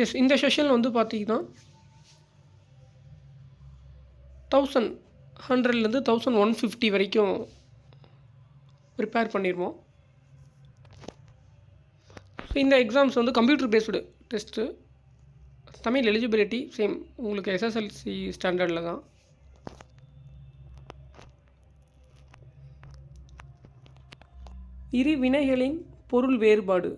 S, இந்த செஷனில் வந்து பார்த்தீங்கன்னா 1100லேருந்து 1150 வரைக்கும் ப்ரிப்பேர் பண்ணிடுவோம். ஸோ இந்த எக்ஸாம்ஸ் வந்து computer based test. Tamil eligibility same உங்களுக்கு எஸ்எஸ்எல்சி ஸ்டாண்டர்டில் தான். இரு வினைகளின் பொருள் வேறுபாடு.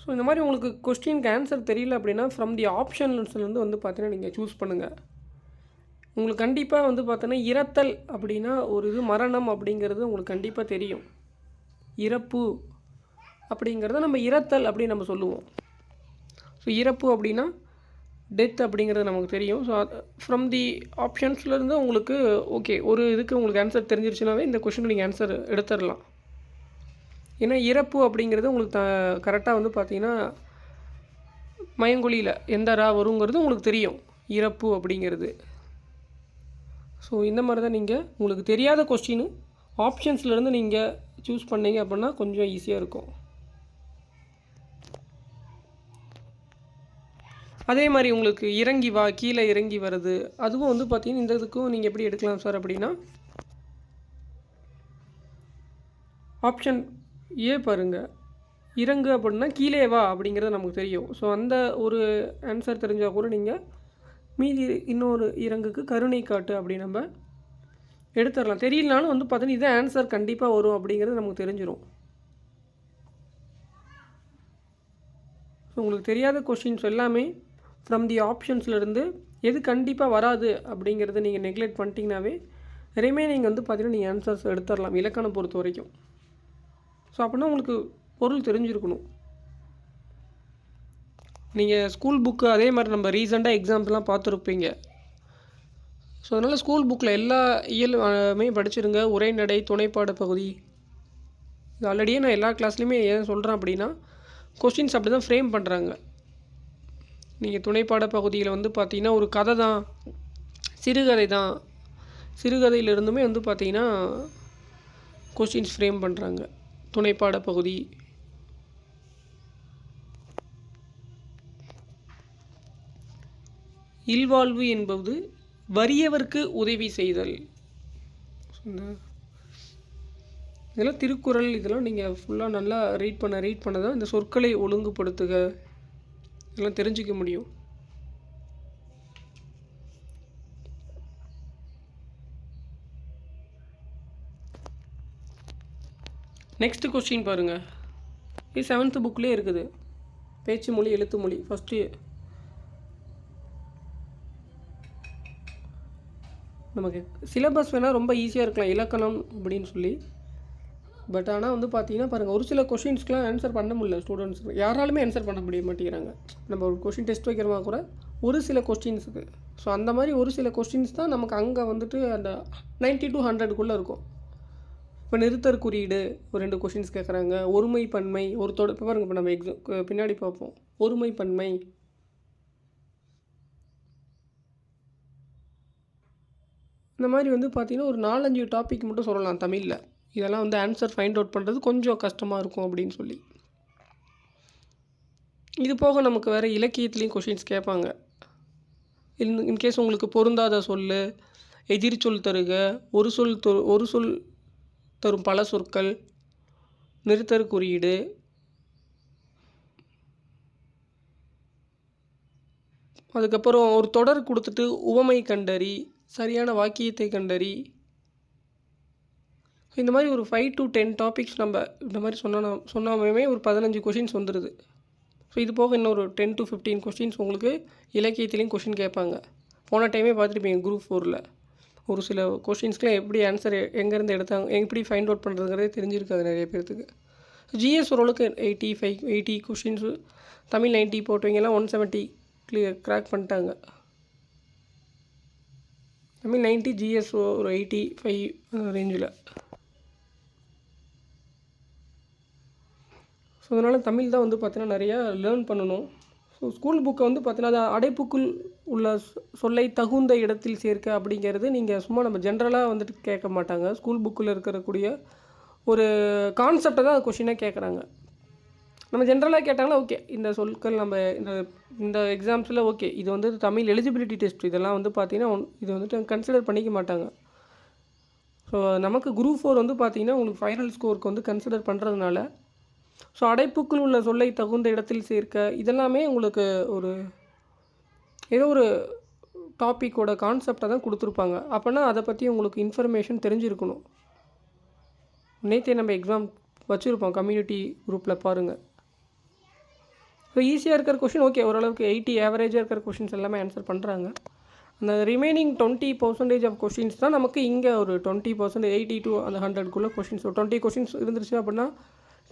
ஸோ இந்த மாதிரி உங்களுக்கு கொஸ்டினுக்கு ஆன்சர் தெரியல அப்படின்னா ஃப்ரம் தி ஆப்ஷன்ஸ்லேருந்து வந்து பார்த்தீங்கன்னா நீங்கள் சூஸ் பண்ணுங்கள். உங்களுக்கு கண்டிப்பாக வந்து பார்த்தீங்கன்னா இறத்தல் அப்படின்னா ஒரு இது மரணம் அப்படிங்கிறது உங்களுக்கு கண்டிப்பாக தெரியும். இறப்பு அப்படிங்கிறத நம்ம இறத்தல் அப்படின்னு நம்ம சொல்லுவோம். ஸோ இறப்பு அப்படின்னா டெத் அப்படிங்கிறது நமக்கு தெரியும். ஸோ ஃப்ரம் தி ஆப்ஷன்ஸ்லேருந்து உங்களுக்கு ஓகே ஒரு இதுக்கு உங்களுக்கு ஆன்சர் தெரிஞ்சிருச்சுனாவே இந்த கொஷினுக்கு நீங்கள் ஆன்சர் எடுத்துடலாம். ஏன்னா இறப்பு அப்படிங்கிறது உங்களுக்கு கரெக்டாக வந்து பார்த்தீங்கன்னா மயங்கொலியில் எந்த ரா வருங்கிறது உங்களுக்கு தெரியும் இறப்பு அப்படிங்கிறது. ஸோ இந்த மாதிரி தான் நீங்கள் உங்களுக்கு தெரியாத கொஸ்டின் ஆப்ஷன்ஸ்லேருந்து நீங்கள் சூஸ் பண்ணீங்க அப்படின்னா கொஞ்சம் ஈஸியாக இருக்கும். அதே மாதிரி உங்களுக்கு இறங்கி வா கீழே இறங்கி வருது அதுவும் வந்து பார்த்தீங்கன்னா இந்த இதுக்கும் நீங்கள் எப்படி எடுக்கலாம் சார் அப்படின்னா ஆப்ஷன் ஏ பாருங்கள், இறங்கு அப்படின்னா கீழே வா அப்படிங்கிறது நமக்கு தெரியும். ஸோ அந்த ஒரு ஆன்சர் தெரிஞ்சால் கூட நீங்கள் மீதி இன்னொரு இறங்குக்கு கருணை காட்டு அப்படி நம்ம எடுத்துடலாம். தெரியலனாலும் வந்து பார்த்தீங்கன்னா இதே ஆன்சர் கண்டிப்பாக வரும் அப்படிங்கிறது நமக்கு தெரிஞ்சிடும். ஸோ உங்களுக்கு தெரியாத கொஷின்ஸ் எல்லாமே ஃப்ரம் தி ஆப்ஷன்ஸ்லேருந்து எது கண்டிப்பாக வராது அப்படிங்கிறத நீங்கள் நெக்லெக்ட் பண்ணிட்டீங்கன்னாவே ரிமைனிங் வந்து பார்த்தீங்கன்னா நீங்கள் ஆன்சர்ஸ் எடுத்துடலாம் இலக்கணம் பொறுத்த வரைக்கும். ஸோ அப்படின்னா உங்களுக்கு பொருள் தெரிஞ்சிருக்கணும். நீங்கள் ஸ்கூல் புக்கு அதே மாதிரி நம்ம ரீசெண்டாக எக்ஸாம்ஸ்லாம் பார்த்துருப்பீங்க. ஸோ அதனால் ஸ்கூல் புக்கில் எல்லா இயலுமே படிச்சிருங்க. உரைநடை, துணைப்பாட பகுதி இது ஆல்ரெடியே நான் எல்லா கிளாஸ்லேயுமே ஏன் சொல்கிறேன் அப்படின்னா கொஸ்டின்ஸ் அப்படி தான் ஃப்ரேம் பண்ணுறாங்க. நீங்கள் துணைப்பாட பகுதியில் வந்து பார்த்தீங்கன்னா ஒரு கதை தான், சிறுகதை தான், சிறுகதையிலிருந்துமே வந்து பார்த்தீங்கன்னா கொஸ்டின்ஸ் ஃப்ரேம் பண்ணுறாங்க துணைப்பாட பகுதி. இல்வாழ்வு என்பது வறியவர்க்கு உதவி செய்தல். இதெல்லாம் திருக்குறள். இதெல்லாம் நீங்கள் ஃபுல்லாக நல்லா ரீட் பண்ண தான் இந்த சொற்களை ஒழுங்குபடுத்துக இதெல்லாம் தெரிஞ்சிக்க முடியும். நெக்ஸ்ட் கொஸ்டின் பாருங்கள், இது 7th புக்லேயே இருக்குது. பேச்சு மொழி, எழுத்து மொழி. ஃபஸ்ட்டு நமக்கு சிலபஸ் வேணால் ரொம்ப ஈஸியாக இருக்கலாம் இலக்கணம் அப்படின்னு சொல்லி. பட் ஆனால் வந்து பார்த்தீங்கன்னா பாருங்கள் ஒரு சில கொஷின்ஸ்க்கெலாம் ஆன்சர் பண்ண முடியல. ஸ்டூடெண்ட்ஸ் யாராலுமே ஆன்சர் பண்ண முடிய மாட்டேங்கிறாங்க. நம்ம ஒரு கொஷின் டெஸ்ட் வைக்கிறமா கூட ஒரு சில கொஸ்டின்ஸுக்கு. ஸோ அந்த மாதிரி ஒரு சில கொஸ்டின்ஸ் தான் நமக்கு அங்கே வந்துட்டு அந்த 90 to 100க்குள்ளே இருக்கும். இப்போ நிறுத்தற் குறியீடு ஒரு 2 கொஷின்ஸ் கேட்குறாங்க. ஒருமை பன்மை ஒரு இப்போ பாருங்கள், இப்போ நம்ம பின்னாடி பார்ப்போம். ஒருமை பன்மை, இந்த மாதிரி வந்து பார்த்திங்கன்னா ஒரு 4-5 டாபிக் மட்டும் சொல்லலாம் தமிழில். இதெல்லாம் வந்து ஆன்சர் ஃபைண்ட் அவுட் பண்ணுறது கொஞ்சம் கஷ்டமாக இருக்கும் அப்படின்னு சொல்லி. இது போக நமக்கு வேறு இலக்கியத்துலேயும் கொஷின்ஸ் கேட்பாங்க. இன்கேஸ் உங்களுக்கு பொருந்தாத சொல், எதிர்ச்சொல் தருக, ஒரு சொல் தரும் பல சொற்கள், நிறுத்தற் குறியீடு, அதுக்கப்புறம் ஒரு தொடர் கொடுத்துட்டு உவமை கண்டறி, சரியான வாக்கியத்தை கண்டறி. இந்த மாதிரி ஒரு 5 to 10 டாபிக்ஸ் நம்ம இந்த மாதிரி சொன்னாமே ஒரு 15 கொஷின்ஸ் வந்துடுது. ஸோ இது போக இன்னொரு 10 to 15 கொஷின்ஸ் உங்களுக்கு இலக்கியத்துலேயும் கொஷின் கேட்பாங்க. போன டைமே பார்த்துருப்பீங்க குரூப் 4ல் ஒரு சில கொஷின்ஸ்க்குலாம் எப்படி ஆன்சர் எங்கேருந்து எடுத்தாங்க, எப்படி ஃபைண்ட் அவுட் பண்ணுறதுங்கிறதே தெரிஞ்சிருக்காது நிறைய பேர்த்துக்கு. ஜிஎஸ் ஓரளவுக்கு 80 கொஷின்ஸு, தமிழ் 90 போட்டவங்கலாம் 170 கிராக் பண்ணிட்டாங்க. தமிழ் 90, ஜிஎஸ் ஒரு 85 ரேஞ்சில். ஸோ அதனால் தமிழ் தான் வந்து பார்த்தீங்கன்னா நிறையா லேர்ன் பண்ணணும். ஸோ ஸ்கூல் புக்கை வந்து பார்த்தீங்கன்னா அதை அடைப்புக்குள் உள்ள சொல்லை தகுந்த இடத்தில் சேர்க்க அப்படிங்கிறது நீங்கள் சும்மா நம்ம ஜென்ரலாக வந்துட்டு கேட்க மாட்டாங்க. ஸ்கூல் புக்கில் இருக்கக்கூடிய ஒரு கான்செப்டை தான் கொஷினாக கேட்குறாங்க. நம்ம ஜென்ரலாக கேட்டாங்களா ஓகே, இந்த சொற்கள் நம்ம இந்த இந்த எக்ஸாம்ஸில் ஓகே, இது வந்து தமிழ் எலிஜிபிலிட்டி டெஸ்ட், இதெல்லாம் வந்து பார்த்திங்கன்னா இது வந்துட்டு கன்சிடர் பண்ணிக்க மாட்டாங்க. ஸோ நமக்கு குரூப் 4 வந்து பார்த்திங்கன்னா உங்களுக்கு ஃபைனல் ஸ்கோருக்கு வந்து கன்சிடர் பண்ணுறதுனால, ஸோ அடைப்புக்குள் உள்ள சொல்லை தகுந்த இடத்தில் சேர்க்க இதெல்லாமே உங்களுக்கு ஒரு ஏதோ ஒரு டாப்பிக்கோட கான்செப்டை தான் கொடுத்துருப்பாங்க. அப்போனா அதை பற்றி உங்களுக்கு இன்ஃபர்மேஷன் தெரிஞ்சிருக்கணும். நேற்றே நம்ம எக்ஸாம் வச்சுருப்போம் கம்யூனிட்டி குரூப்பில் பாருங்கள். ஸோ ஈஸியாக இருக்கிற கொஷின் ஓகே, ஓரளவுக்கு 80 ஆவரேஜாக இருக்கிற கொஷின்ஸ் எல்லாமே ஆன்சர் பண்ணுறாங்க. அந்த ரிமைனிங் 20% ஆஃப் கொஷின்ஸ் தான் நமக்கு இங்கே ஒரு 20% 80 to அந்த 100க்குள்ளே கொஷின்ஸ். ஒரு 20 கொஷின்ஸ் இருந்துருச்சு அப்படின்னா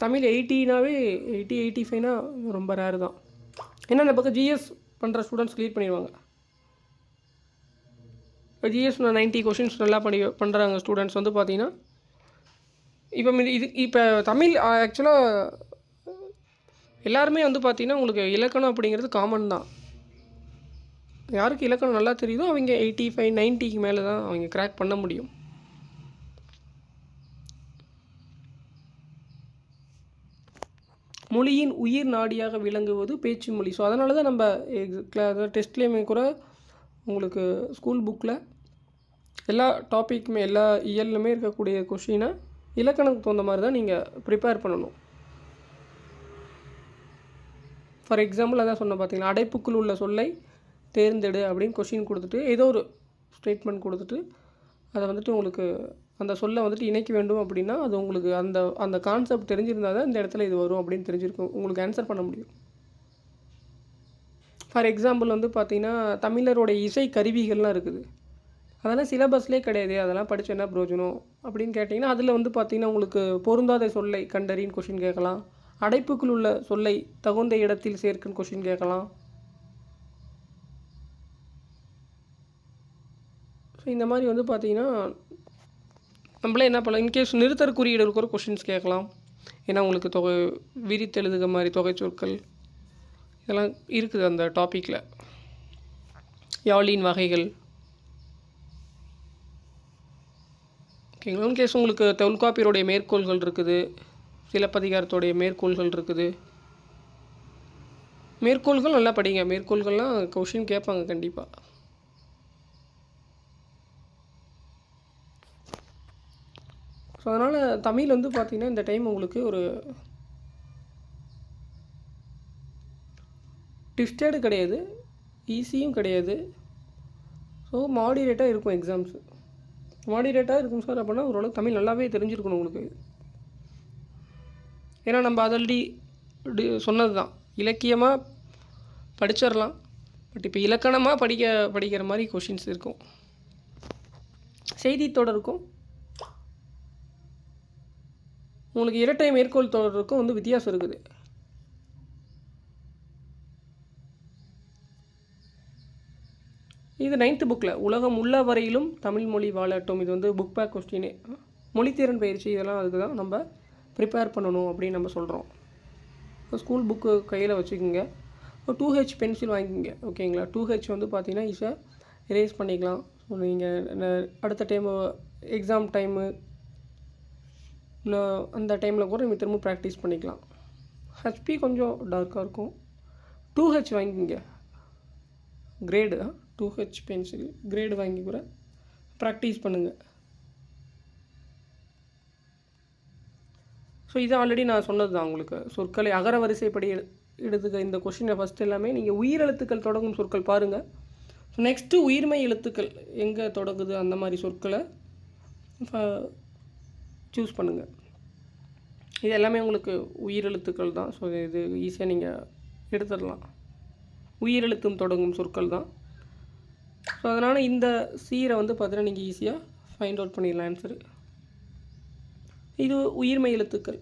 தமிழ் 80னாவே 80 85னா ரொம்ப ரேர் தான். ஏன்னா இந்த பக்கம் ஜிஎஸ் பண்ணுற ஸ்டூடெண்ட்ஸ் க்ளியர் பண்ணிடுவாங்க. இப்போ ஜிஎஸ் 90 கொஷின்ஸ் நல்லா பண்ணுறாங்க ஸ்டூடெண்ட்ஸ் வந்து பார்த்திங்கன்னா. இப்போ தமிழ் ஆக்சுவலாக எல்லாருமே வந்து பார்த்திங்கன்னா உங்களுக்கு இலக்கணம் அப்படிங்கிறது காமன் தான். யாருக்கு இலக்கணம் நல்லா தெரியுதோ அவங்க 85 90க்கு மேலே தான் அவங்க கிராக் பண்ண முடியும். மொழியின் உயிர் நாடியாக விளங்குவது பேச்சு மொழி. ஸோ அதனால தான் நம்ம டெஸ்ட்லேயுமே கூட உங்களுக்கு ஸ்கூல் புக்கில் எல்லா டாப்பிக்குமே எல்லா இயல்லுமே இருக்கக்கூடிய கொஷினை இலக்கணத்துக்கு தகுந்த மாதிரி தான் நீங்கள் ப்ரிப்பேர் பண்ணணும். ஃபார் எக்ஸாம்பிள் அதான் சொன்ன பார்த்தீங்களா, அடைப்புக்குள் உள்ள சொல்லை தேர்ந்தெடு அப்படின்னு கொஷின் கொடுத்துட்டு ஏதோ ஒரு ஸ்டேட்மெண்ட் கொடுத்துட்டு அதை வந்துட்டு உங்களுக்கு அந்த சொல்லை வந்துட்டு இணைக்க வேண்டும் அப்படின்னா அது உங்களுக்கு அந்த அந்த கான்செப்ட் தெரிஞ்சிருந்தால் தான் இந்த இடத்துல இது வரும் அப்படின்னு தெரிஞ்சிருக்கும், உங்களுக்கு ஆன்சர் பண்ண முடியும். ஃபார் எக்ஸாம்பிள் வந்து பார்த்திங்கன்னா தமிழரோடைய இசை கருவிகள்லாம் இருக்குது, அதெல்லாம் சிலபஸ்லேயே கிடையாது, அதெல்லாம் படித்து என்ன பிரயோஜனம் அப்படின்னு கேட்டிங்கன்னா அதில் வந்து பார்த்திங்கன்னா உங்களுக்கு பொருந்தாத சொல்லை கண்டறின்னு கொஷின் கேட்கலாம், அடைப்புக்குள் உள்ள சொல்லை தகுந்த இடத்தில் சேர்க்குன்னு கொஷின் கேட்கலாம். ஸோ இந்த மாதிரி வந்து பார்த்திங்கன்னா நம்மளே என்ன பண்ணலாம், இன்கேஸ் நிறுத்தற் குறியீடு இருக்கிற கொஷின்ஸ் கேட்கலாம். ஏன்னா உங்களுக்கு விரித்தெழுதுக மாதிரி தொகை சொற்கள் இதெல்லாம் இருக்குது அந்த டாப்பிக்கில். யாழின் வகைகள் ஓகேங்களா. இன்கேஸ் உங்களுக்கு தொல்காப்பியருடைய மேற்கோள்கள் இருக்குது, சிலப்பதிகாரத்துடைய மேற்கோள்கள் இருக்குது. மேற்கோள்கள் நல்லா படிங்க, மேற்கோள்கள்லாம் கொஷின் கேட்பாங்க கண்டிப்பாக. ஸோ அதனால் தமிழ் வந்து பார்த்திங்கன்னா இந்த டைம் உங்களுக்கு ஒரு ட்விஸ்டடு கிடையாது, ஈஸியும் கிடையாது. ஸோ மாடிரேட்டாக இருக்கும் எக்ஸாம்ஸு. மாடிரேட்டாக இருக்கும் சார் அப்படின்னா ஓரளவுக்கு தமிழ் நல்லாவே தெரிஞ்சிருக்கணும் உங்களுக்கு. ஏன்னா நம்ம ஆல்ரெடி சொன்னது தான், இலக்கியமாக படிச்சிடலாம், பட் இப்போ இலக்கணமாக படிக்கிற மாதிரி கொஷின்ஸ் இருக்கும். செய்தி தொடருக்கும் உங்களுக்கு இரட்டை மேற்கோள் தொடருக்கும் வந்து வித்தியாசம் இருக்குது. இது 9th புக்கில் உலகம் உள்ள வரையிலும் தமிழ் மொழி வாழட்டும், இது வந்து புக் பேக் கொஸ்டினே. மொழித்திறன் பயிற்சி இதெல்லாம் அதுக்கு தான் நம்ம ப்ரிப்பேர் பண்ணணும் அப்படின்னு நம்ம சொல்கிறோம். ஸ்கூல் புக்கு கையில் வச்சுக்கோங்க, 2H பென்சில் வாங்கிக்கோங்க ஓகேங்களா. 2H வந்து பார்த்திங்கன்னா ஈஸியாக எரேஸ் பண்ணிக்கலாம். ஸோ நீங்கள் அடுத்த டைமு எக்ஸாம் டைமு இல்லை அந்த டைமில் கூட நீங்கள் திரும்ப ப்ராக்டிஸ் பண்ணிக்கலாம். ஹெச்பி கொஞ்சம் டார்க்காக இருக்கும். 2H வாங்கிக்கோங்க, கிரேடு 2H பென்சில் கிரேடு வாங்கி கூட ப்ராக்டிஸ் பண்ணுங்கள். ஸோ இது ஆல்ரெடி நான் சொன்னது தான் உங்களுக்கு. சொற்களை அகர வரிசைப்படி எடுத்துக்க இந்த கொஷினை ஃபஸ்ட் எல்லாமே நீங்கள் உயிரெழுத்துக்கள் தொடங்கும் சொற்கள் பாருங்கள். ஸோ நெக்ஸ்ட்டு உயிர்மை எழுத்துக்கள் எங்கே தொடங்குது அந்த மாதிரி சொற்களை சூஸ் பண்ணுங்கள். இது எல்லாமே உங்களுக்கு உயிரெழுத்துக்கள் தான். ஸோ இது ஈஸியாக நீங்கள் எடுத்துடலாம், உயிரெழுத்தும் தொடங்கும் சொற்கள் தான். ஸோ அதனால் இந்த சீரை வந்து பார்த்தீங்கன்னா நீங்கள் ஈஸியாக ஃபைண்ட் அவுட் பண்ணிடலாம் ஆன்சரு. இது உயிர்மை எழுத்துக்கள்.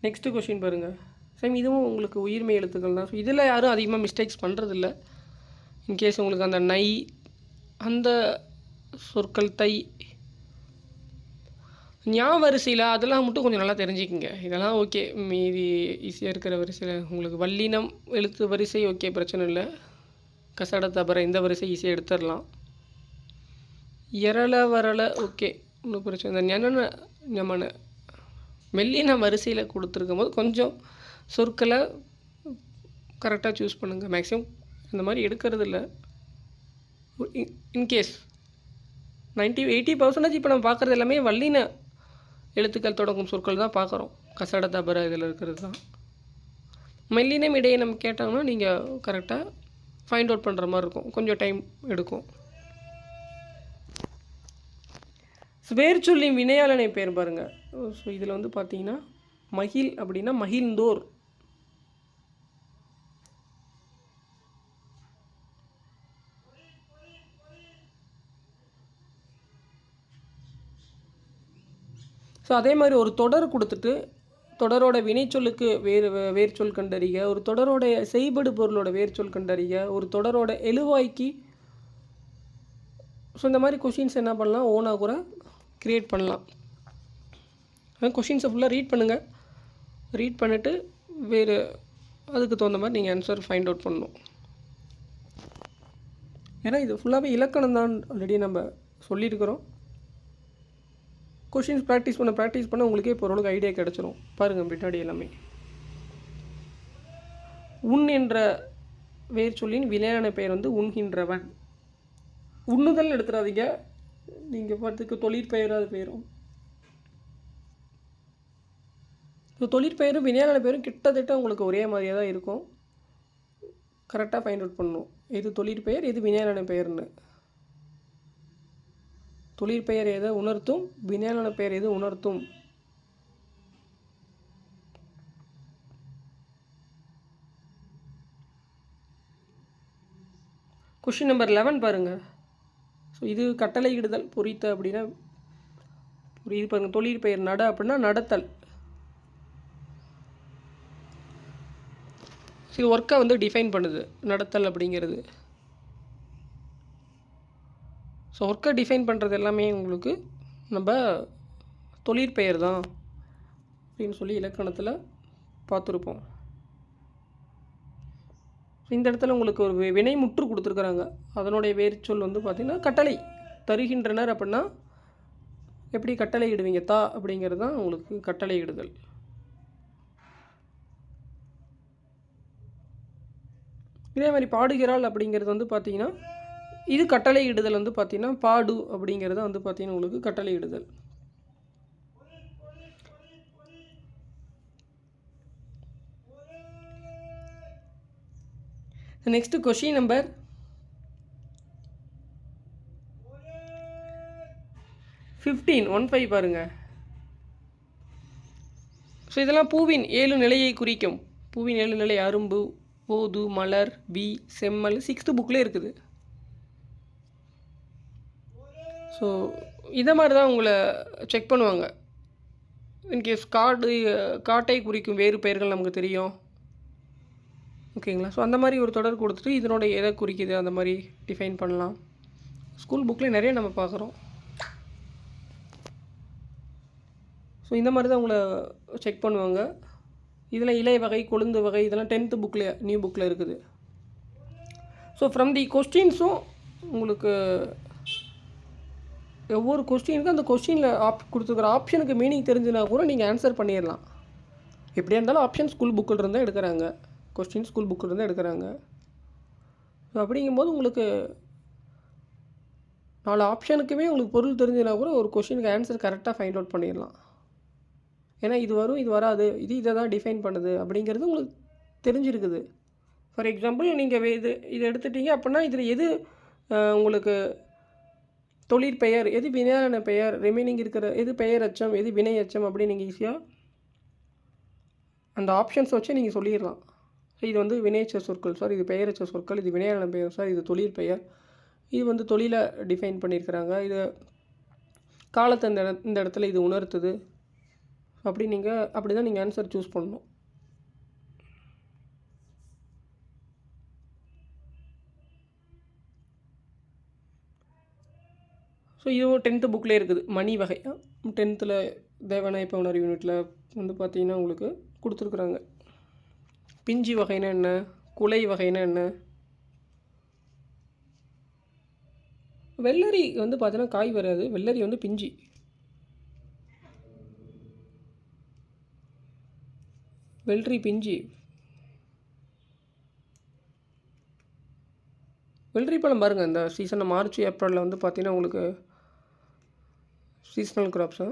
நெக்ஸ்ட்டு கொஷின் பாருங்கள். சேம் இதுவும் உங்களுக்கு உயிர்மெய் எழுத்துக்கள் தான். ஸோ இதில் யாரும் அதிகமாக மிஸ்டேக்ஸ் பண்ணுறதில்ல. இன்கேஸ் உங்களுக்கு அந்த நை அந்த சொற்கள் தை வரிசையில் அதெல்லாம் மட்டும் கொஞ்சம் நல்லா தெரிஞ்சுக்கிங்க. இதெல்லாம் ஓகே. மீதி ஈஸியாக இருக்கிற வரிசையில் உங்களுக்கு வல்லினம் எழுத்து வரிசை ஓகே, பிரச்சனை இல்லை. கசட தபர இந்த வரிசை ஈஸியாக எடுத்துடலாம். எரள வரல ஓகே, ஒன்றும் பிரச்சனை. இந்த ஞன ஞமன மெல்லின வரிசையில் கொடுத்துருக்கும் போது கொஞ்சம் சொற்களை கரெக்டாக சூஸ் பண்ணுங்கள். மேக்ஸிமம் இந்த மாதிரி எடுக்கிறது இல்லை. இன்கேஸ் 80% இப்போ நம்ம பார்க்குறது எல்லாமே வல்லின எழுத்துக்கள் தொடங்கும் சொற்கள் தான் பார்க்குறோம். கசட தபர இதில் இருக்கிறது தான். மெல்லினம் இடையே நம்ம கேட்டாங்கன்னா நீங்கள் கரெக்டாக ஃபைண்ட் அவுட் பண்ணுற மாதிரி இருக்கும். கொஞ்சம் டைம் எடுக்கும். வேர்ச்சொல்லின் வினையாளனை பேர் பாருங்கள். ஸோ இதில் வந்து பார்த்தீங்கன்னா மகிழ் அப்படின்னா மகிழ்ந்தோர். ஸோ அதே மாதிரி ஒரு தொடர் கொடுத்துட்டு தொடரோட வினைச்சொல்லுக்கு வேர்ச்சொல் கண்டறிக, ஒரு தொடரோட செய்படு பொருளோட வேர்ச்சொல் கண்டறிக, ஒரு தொடரோட எழுவாய்க்கு. ஸோ இந்த மாதிரி கொஷின்ஸ் என்ன பண்ணலாம், ஓனாக கூட க்ரியேட் பண்ணலாம். கொஷின்ஸை ஃபுல்லாக ரீட் பண்ணுங்கள். ரீட் பண்ணிவிட்டு வேறு அதுக்கு தகுந்த மாதிரி நீங்கள் ஆன்சர் ஃபைண்ட் அவுட் பண்ணணும். ஏன்னா இது ஃபுல்லாகவே இலக்கணம் தான் ஆல்ரெடி நம்ம சொல்லியிருக்கிறோம். கொஷின்ஸ் ப்ராக்டிஸ் பண்ண உங்களுக்கே இப்போ ஓரளவுக்கு ஐடியா கிடச்சிரும். பாருங்கள் பின்னாடி எல்லாமே. உன் என்ற வேர்ச்சொல்லின் வினையான பெயர் வந்து உண்கின்றவன். உண்ணுதல் எடுத்துடாதீங்க, நீங்கள் பார்த்துக்கு தொழிற்பெயராக அது பெயரும். தொழிற்பெயரும் வினையான பெயரும் கிட்டத்தட்ட உங்களுக்கு ஒரே மாதிரியாக தான் இருக்கும். கரெக்டாக ஃபைண்ட் அவுட் பண்ணணும் எது தொழிற்பெயர் எது வினையான பெயர்னு. தொழிற்பெயர் எதை உணர்த்தும், வினையான பெயர் எது உணர்த்தும். கொஷின் நம்பர் 11 பாருங்கள். ஸோ இது கட்டளையிடுதல் பொறித்த அப்படின்னா இது பாருங்கள். தொழிற்பெயர் நட அப்படின்னா நடத்தல். இது ஒர்க்கை வந்து டிஃபைன் பண்ணுது நடத்தல் அப்படிங்கிறது. ஸோ ஒர்க்கை டிஃபைன் பண்ணுறது எல்லாமே உங்களுக்கு நம்ம தொழிற்பெயர் தான் அப்படின்னு சொல்லி இலக்கணத்தில் பார்த்துருப்போம். இந்த இடத்துல உங்களுக்கு ஒரு வினைமுற்று கொடுத்துருக்குறாங்க. அதனுடைய வேர்ச்சொல் வந்து பார்த்திங்கன்னா கட்டளை தருகின்றனர். அப்படின்னா எப்படி கட்டளை இடுவீங்க, தா அப்படிங்கிறது தான் உங்களுக்கு கட்டளை இடுதல். இதே மாதிரி பாடுகிறாள் அப்படிங்கிறது வந்து பார்த்திங்கன்னா இது கட்டளை இடுதல் வந்து பார்த்திங்கன்னா பாடு அப்படிங்கிறது வந்து பார்த்திங்கன்னா உங்களுக்கு கட்டளை இடுதல். நெக்ஸ்ட் கொஷின் நம்பர் 15 பாருங்க. ஸோ இதெல்லாம் பூவின் 7 நிலையை குறிக்கும். பூவின் 7 நிலை அரும்பு, போது, மலர், வி, செம்மல் 6th புக்கில் இருக்குது. ஸோ இதை மாதிரி தான் உங்களை செக் பண்ணுவாங்க. இன்கேஸ் காட்டை குறிக்கும் வேறு பெயர்கள் நமக்கு தெரியும், ஓகேங்களா. ஸோ அந்த மாதிரி ஒரு தொடர் கொடுத்துட்டு இதனோட எதை குறிக்குது அந்த மாதிரி டிஃபைன் பண்ணலாம். ஸ்கூல் புக்கில் நிறைய நம்ம பார்க்குறோம். ஸோ இந்த மாதிரி தான் உங்களை செக் பண்ணுவாங்க. இதில் இலை வகை, கொழுந்து வகை இதெல்லாம் 10th புக்கில் நியூ புக்கில் இருக்குது. ஸோ ஃப்ரம் தி கொஸ்டின்ஸும் உங்களுக்கு ஒவ்வொரு கொஸ்டினுக்கும் அந்த கொஸ்டினில் கொடுத்துருக்குற ஆப்ஷனுக்கு மீனிங் தெரிஞ்சுனா கூட நீங்கள் ஆன்சர் பண்ணிடலாம். எப்படியா இருந்தாலும் ஆப்ஷன் ஸ்கூல் புக்கில் இருந்தால் எடுக்கிறாங்க, கொஸ்டின் ஸ்கூல் புக்கில் இருந்தால் எடுக்கிறாங்க. ஸோ அப்படிங்கும்போது உங்களுக்கு 4 ஆப்ஷனுக்குமே உங்களுக்கு பொருள் தெரிஞ்சுனா கூட ஒரு கொஸ்டினுக்கு ஆன்சர் கரெக்டாக ஃபைண்ட் அவுட் பண்ணிடலாம். ஏன்னா இது வரும் இது வராது, இதை தான் டிஃபைன் பண்ணுது அப்படிங்கிறது உங்களுக்கு தெரிஞ்சிருக்குது. ஃபார் எக்ஸாம்பிள் நீங்கள் இதை எடுத்துட்டீங்க அப்படின்னா இதில் எது உங்களுக்கு தொழிற்பெயர், எது வினையான பெயர், ரிமைனிங் இருக்கிற எது பெயர் அச்சம், எது வினை அச்சம் அப்படின்னு நீங்கள் ஈஸியாக அந்த ஆப்ஷன்ஸ் வச்சு நீங்கள் சொல்லிடலாம். ஸோ இது வந்து வினையச்ச சொற்கள் சார், இது பெயரச்ச சொற்கள், இது வினையான பெயர் சார், இது தொழிற்பெயர், இது வந்து தொழிலை டிஃபைன் பண்ணியிருக்கிறாங்க, இது காலத்தை இந்த இடத்துல இது உணர்த்துது அப்படி தான் நீங்கள் ஆன்சர் சூஸ் பண்ணணும். ஸோ இதுவும் 10th புக்கில் இருக்குது. மணி வகை 10th தேவநாய பவுனர் யூனிட்டில் வந்து பார்த்திங்கன்னா உங்களுக்கு கொடுத்துருக்குறாங்க. பிஞ்சி வகைனா என்ன, குலை வகைனா என்ன. வெள்ளரி வந்து பார்த்தீங்கன்னா காய் வராது, வெள்ளரி வந்து பிஞ்சி. வெள்ளரி பிஞ்சி. வெள்ளரி பழம் பாருங்கள், இந்த சீசனில் மார்ச் ஏப்ரலில் வந்து பார்த்திங்கன்னா உங்களுக்கு சீசனல் கிராப்ஸு,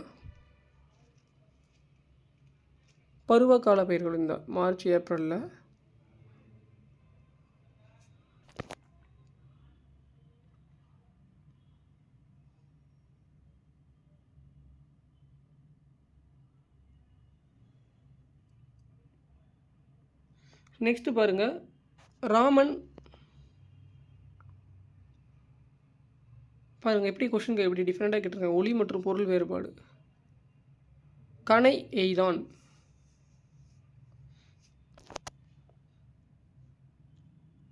பருவகால பயிர்கள் இந்த மார்ச் ஏப்ரலில். நெக்ஸ்ட்டு பாருங்கள், ராமன். பாருங்கள் எப்படி கொஷின் எப்படி டிஃப்ரெண்ட்டாக கேட்டிருக்காங்க. ஒளி மற்றும் பொருள் வேறுபாடு. கணை எய்தான்.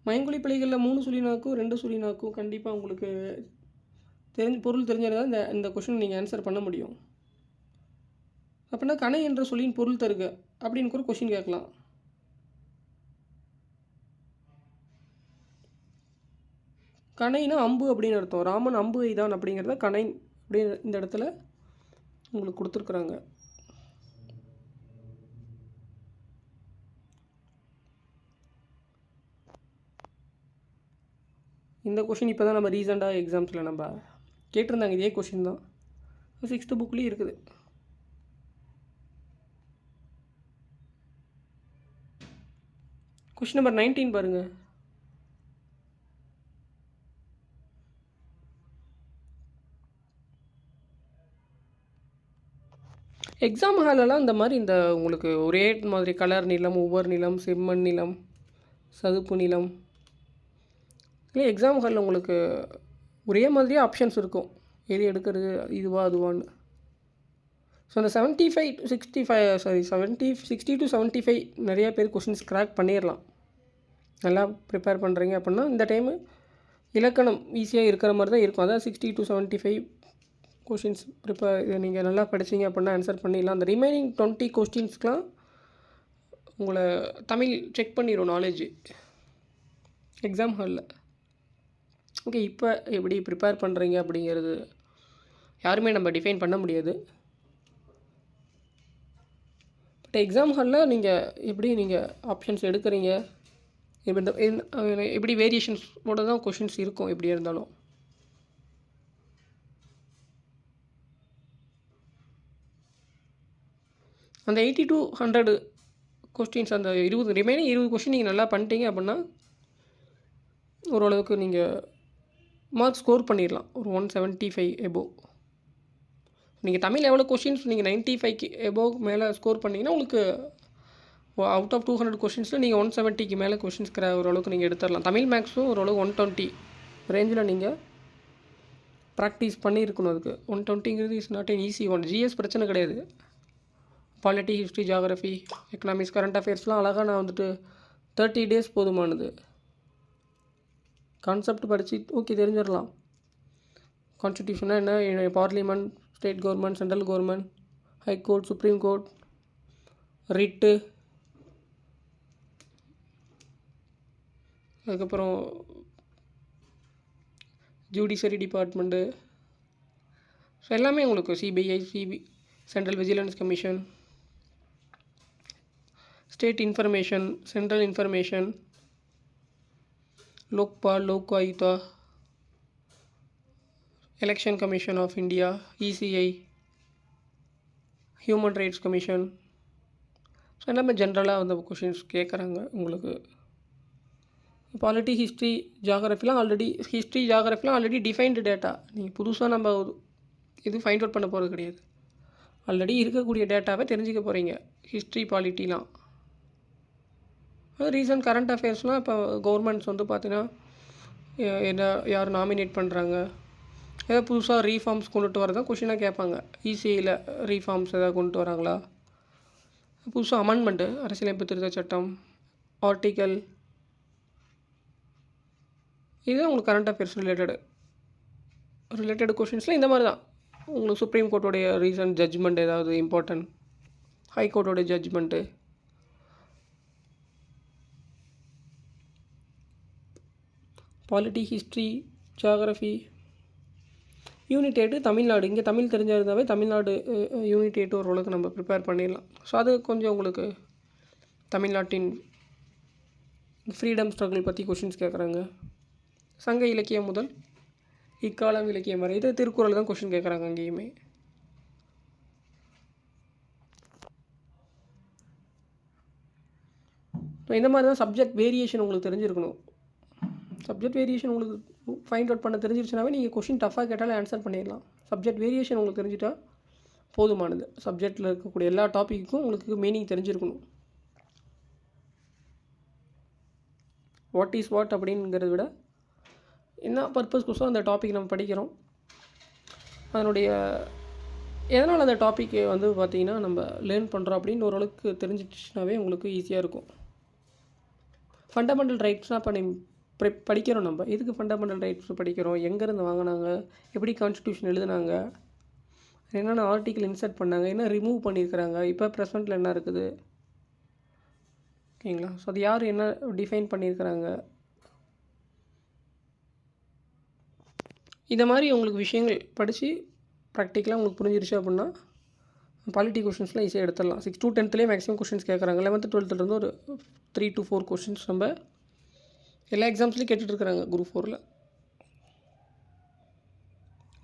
மயங்கொலி பிழைகளில் 3 சுழினாக்கும் 2 சுழினாக்கும் கண்டிப்பாக உங்களுக்கு பொருள் தெரிஞ்சால் தான் இந்த கொஷின் நீங்கள் ஆன்சர் பண்ண முடியும். அப்படின்னா கணை என்ற சொல்லின் பொருள் தருக அப்படின்னு கூட கொஷின் கேட்கலாம். கணைனா அம்பு அப்படின்னு அர்த்தம். ராமன் அம்பு எய்தான் அப்படிங்கிறத கணை அப்படின்னு இந்த இடத்துல உங்களுக்கு கொடுத்துருக்குறாங்க. இந்த கொஷின் இப்போ தான் நம்ம ரீசெண்டாக எக்ஸாம்ஸில் நம்ம கேட்டிருந்தாங்க. இதே கொஷின் தான் 6th புக்லேயும் இருக்குது. கொஷின் நம்பர் 19 பாருங்கள். எக்ஸாம் ஹாலெல்லாம் இந்த மாதிரி இந்த உங்களுக்கு ஒரே மாதிரி கலர் நிலம், ஒவ்வொரு நிலம், செம்மண் நிலம், சதுப்பு நிலம், இல்லை எக்ஸாம் ஹாலில் உங்களுக்கு ஒரே மாதிரியே ஆப்ஷன்ஸ் இருக்கும். எது எடுக்கிறது, இதுவா அதுவான்னு. ஸோ அந்த 75 to 65 60 to 75 நிறைய பேர் கொஷின்ஸ் கிராக் பண்ணிடலாம். நல்லா ப்ரிப்பேர் பண்ணுறீங்க அப்படின்னா இந்த டைமு இலக்கணம் ஈஸியாக இருக்கிற மாதிரி தான் இருக்கும். அதான் 60 to 75 கொஷின்ஸ் இதை நீங்கள் நல்லா படிச்சிங்க அப்படின்னா ஆன்சர் பண்ணிடலாம். அந்த ரிமைனிங் 20 கொஸ்டின்ஸ்க்கெலாம் உங்களை தமிழ் செக் பண்ணிடும் நாலேஜ் எக்ஸாம் ஹாலில். ஓகே, இப்போ எப்படி ப்ரிப்பேர் பண்ணுறீங்க அப்படிங்கிறது யாருமே நம்ம டிஃபைன் பண்ண முடியாது. பட் எக்ஸாம் ஹாலில் நீங்கள் ஆப்ஷன்ஸ் எடுக்கிறீங்க, எப்படி வேரியேஷன்ஸோட தான் கொஷின்ஸ் இருக்கும் எப்படியா இருந்தாலும். அந்த 80 to 100 கொஸ்டின்ஸ், அந்த 20 ரிமைனிங் 20 கொஸ்டின் நீங்கள் நல்லா பண்ணிட்டீங்க அப்படின்னா ஓரளவுக்கு நீங்கள் மார்க் ஸ்கோர் பண்ணிடலாம். ஒரு 175 எபோவ். நீங்கள் தமிழ் எவ்வளோ கொஷின்ஸ் நீங்கள் 95க்கு எபோவ் மேலே ஸ்கோர் பண்ணிங்கன்னா உங்களுக்கு அவுட் ஆஃப் 200 கொஷின்ஸில் நீங்கள் 170க்கு மேலே கொஷின்ஸ் ஓரளவுக்கு நீங்கள் எடுத்துடலாம். தமிழ் மேக்ஸும் ஓரளவுக்கு 120 ரேஞ்சில் நீங்கள் ப்ராக்டிஸ் பண்ணியிருக்கணும். அதுக்கு 120ங்கிறது is not an easy one. GS பிரச்சனை கிடையாது. Polity, history, geography, economics, current அஃபேர்ஸ்லாம் அழகாக நான் வந்துட்டு 30 days போதுமானது. கான்செப்ட் படித்து ஓகே தெரிஞ்சிடலாம். கான்ஸ்டிடியூஷனாக என்ன, parliament, state government, central government, high court, supreme court, writ, அதுக்கப்புறம் ஜுடிஷரி டிபார்ட்மெண்ட்டு, ஸோ எல்லாமே உங்களுக்கு CBI, central vigilance commission, state information, central information, Lokpal, Lok Ayukta, election commission of India, ECI, human rights commission, so எல்லாமே ஜென்ரலாக வந்து questions கேட்குறாங்க உங்களுக்கு. Polity, history, ஜியாகிரஃபிலாம் already defined data. நீங்கள் புதுசாக நம்ம இது ஃபைண்ட் அவுட் பண்ண போகிறது கிடையாது. ஆல்ரெடி இருக்கக்கூடிய டேட்டாவை தெரிஞ்சுக்க போகிறீங்க. ஹிஸ்ட்ரி, பாலிட்டிலாம். ரீசன்ட் கரண்ட் அஃபேர்ஸ்னால் இப்போ கவர்மெண்ட்ஸ் வந்து பார்த்தீங்கன்னா யார் நாமினேட் பண்ணுறாங்க, ஏதாவது புதுசாக ரீஃபார்ம்ஸ் கொண்டுட்டு வரதான் கொஷினாக கேட்பாங்க. இசிஐயில் ரீஃபார்ம்ஸ் எதாவது கொண்டுட்டு வராங்களா, புதுசாக அமெண்ட்மெண்ட்டு அரசியலமைப்பு திருத்த சட்டம், ஆர்டிக்கல், இதுதான் உங்களுக்கு கரண்ட் அஃபேர்ஸ் ரிலேட்டட் கொஷின்ஸில் இந்த மாதிரி தான். உங்களுக்கு சுப்ரீம் கோர்ட்டோடைய ரீசன்ட் ஜட்ஜ்மெண்ட் ஏதாவது இம்பார்ட்டன்ட், ஹை கோர்ட்டோடைய judgement, polity, history, geography. Unit 8 Tamil Nadu. இங்கே தமிழ் தெரிஞ்சிருந்தாவே தமிழ்நாடு யூனிட் 8 ஓரளவுக்கு நம்ம ப்ரிப்பேர் பண்ணிடலாம். ஸோ அது கொஞ்சம் உங்களுக்கு தமிழ்நாட்டின் ஃப்ரீடம் ஸ்ட்ரகிள் பற்றி கொஷின்ஸ் கேட்குறாங்க. சங்க இலக்கியம் முதல் இக்காலம் இலக்கியம் வரை, இது திருக்குறள் தான் கொஷின் கேட்குறாங்க அங்கேயுமே. இந்த மாதிரி தான் சப்ஜெக்ட் வேரியேஷன் உங்களுக்கு தெரிஞ்சிருக்கணும். சப்ஜெக்ட் வேரியேஷன் உங்களுக்கு ஃபைண்ட் அவுட் பண்ண தெரிஞ்சிருச்சுனாவே நீங்கள் கொஷின் டஃபாக கேட்டாலும் ஆன்சர் பண்ணிடலாம். சப்ஜெக்ட் வேரியேஷன் உங்களுக்கு தெரிஞ்சிட்டா போதுமானது. சப்ஜெக்டில் இருக்கக்கூடிய எல்லா டாப்பிக்கும் உங்களுக்கு மீனிங் தெரிஞ்சிருக்கணும். வாட் இஸ் வாட் அப்படிங்கிறத விட என்ன பர்பஸ்க்கோசம் அந்த டாபிக் நம்ம படிக்கிறோம், அதனுடைய எதனால் அந்த டாப்பிக்கு வந்து பார்த்திங்கன்னா நம்ம லேர்ன் பண்ணுறோம் அப்படின்னு ஓரளவுக்கு தெரிஞ்சிச்சுனாவே உங்களுக்கு ஈஸியாக இருக்கும். ஃபண்டமெண்டல் ரைட்ஸ்னால் இப்போ படிக்கிறோம். நம்ம எதுக்கு ஃபண்டமெண்டல் ரைட்ஸ் படிக்கிறோம், எங்கேருந்து வாங்கினாங்க, எப்படி கான்ஸ்டியூஷன் எழுதுனாங்க, என்னென்ன ஆர்டிக்கல் இன்சர்ட் பண்ணாங்க, என்ன ரிமூவ் பண்ணியிருக்கிறாங்க, இப்போ ப்ரெசென்ட்டில் என்ன இருக்குது, ஓகேங்களா. ஸோ அது யார் என்ன டிஃபைன் பண்ணியிருக்கிறாங்க, இந்த மாதிரி உங்களுக்கு விஷயங்கள் படித்து ப்ராக்டிக்கலாக உங்களுக்கு புரிஞ்சிருச்சு அப்படின்னா பாலிட்டி கொஷின்ஸ்லாம் ஈஸியாக எடுத்துடலாம். 6 to 10லேயே மேக்ஸிமம் கொஷின்ஸ் கேட்குறாங்க. 11th 12th ஒரு 3 to 4 கொஷின்ஸ் நம்ம எல்லா எக்ஸாம்ஸ்லேயும் கேட்டுட்ருக்குறாங்க குரூப் 4ல்.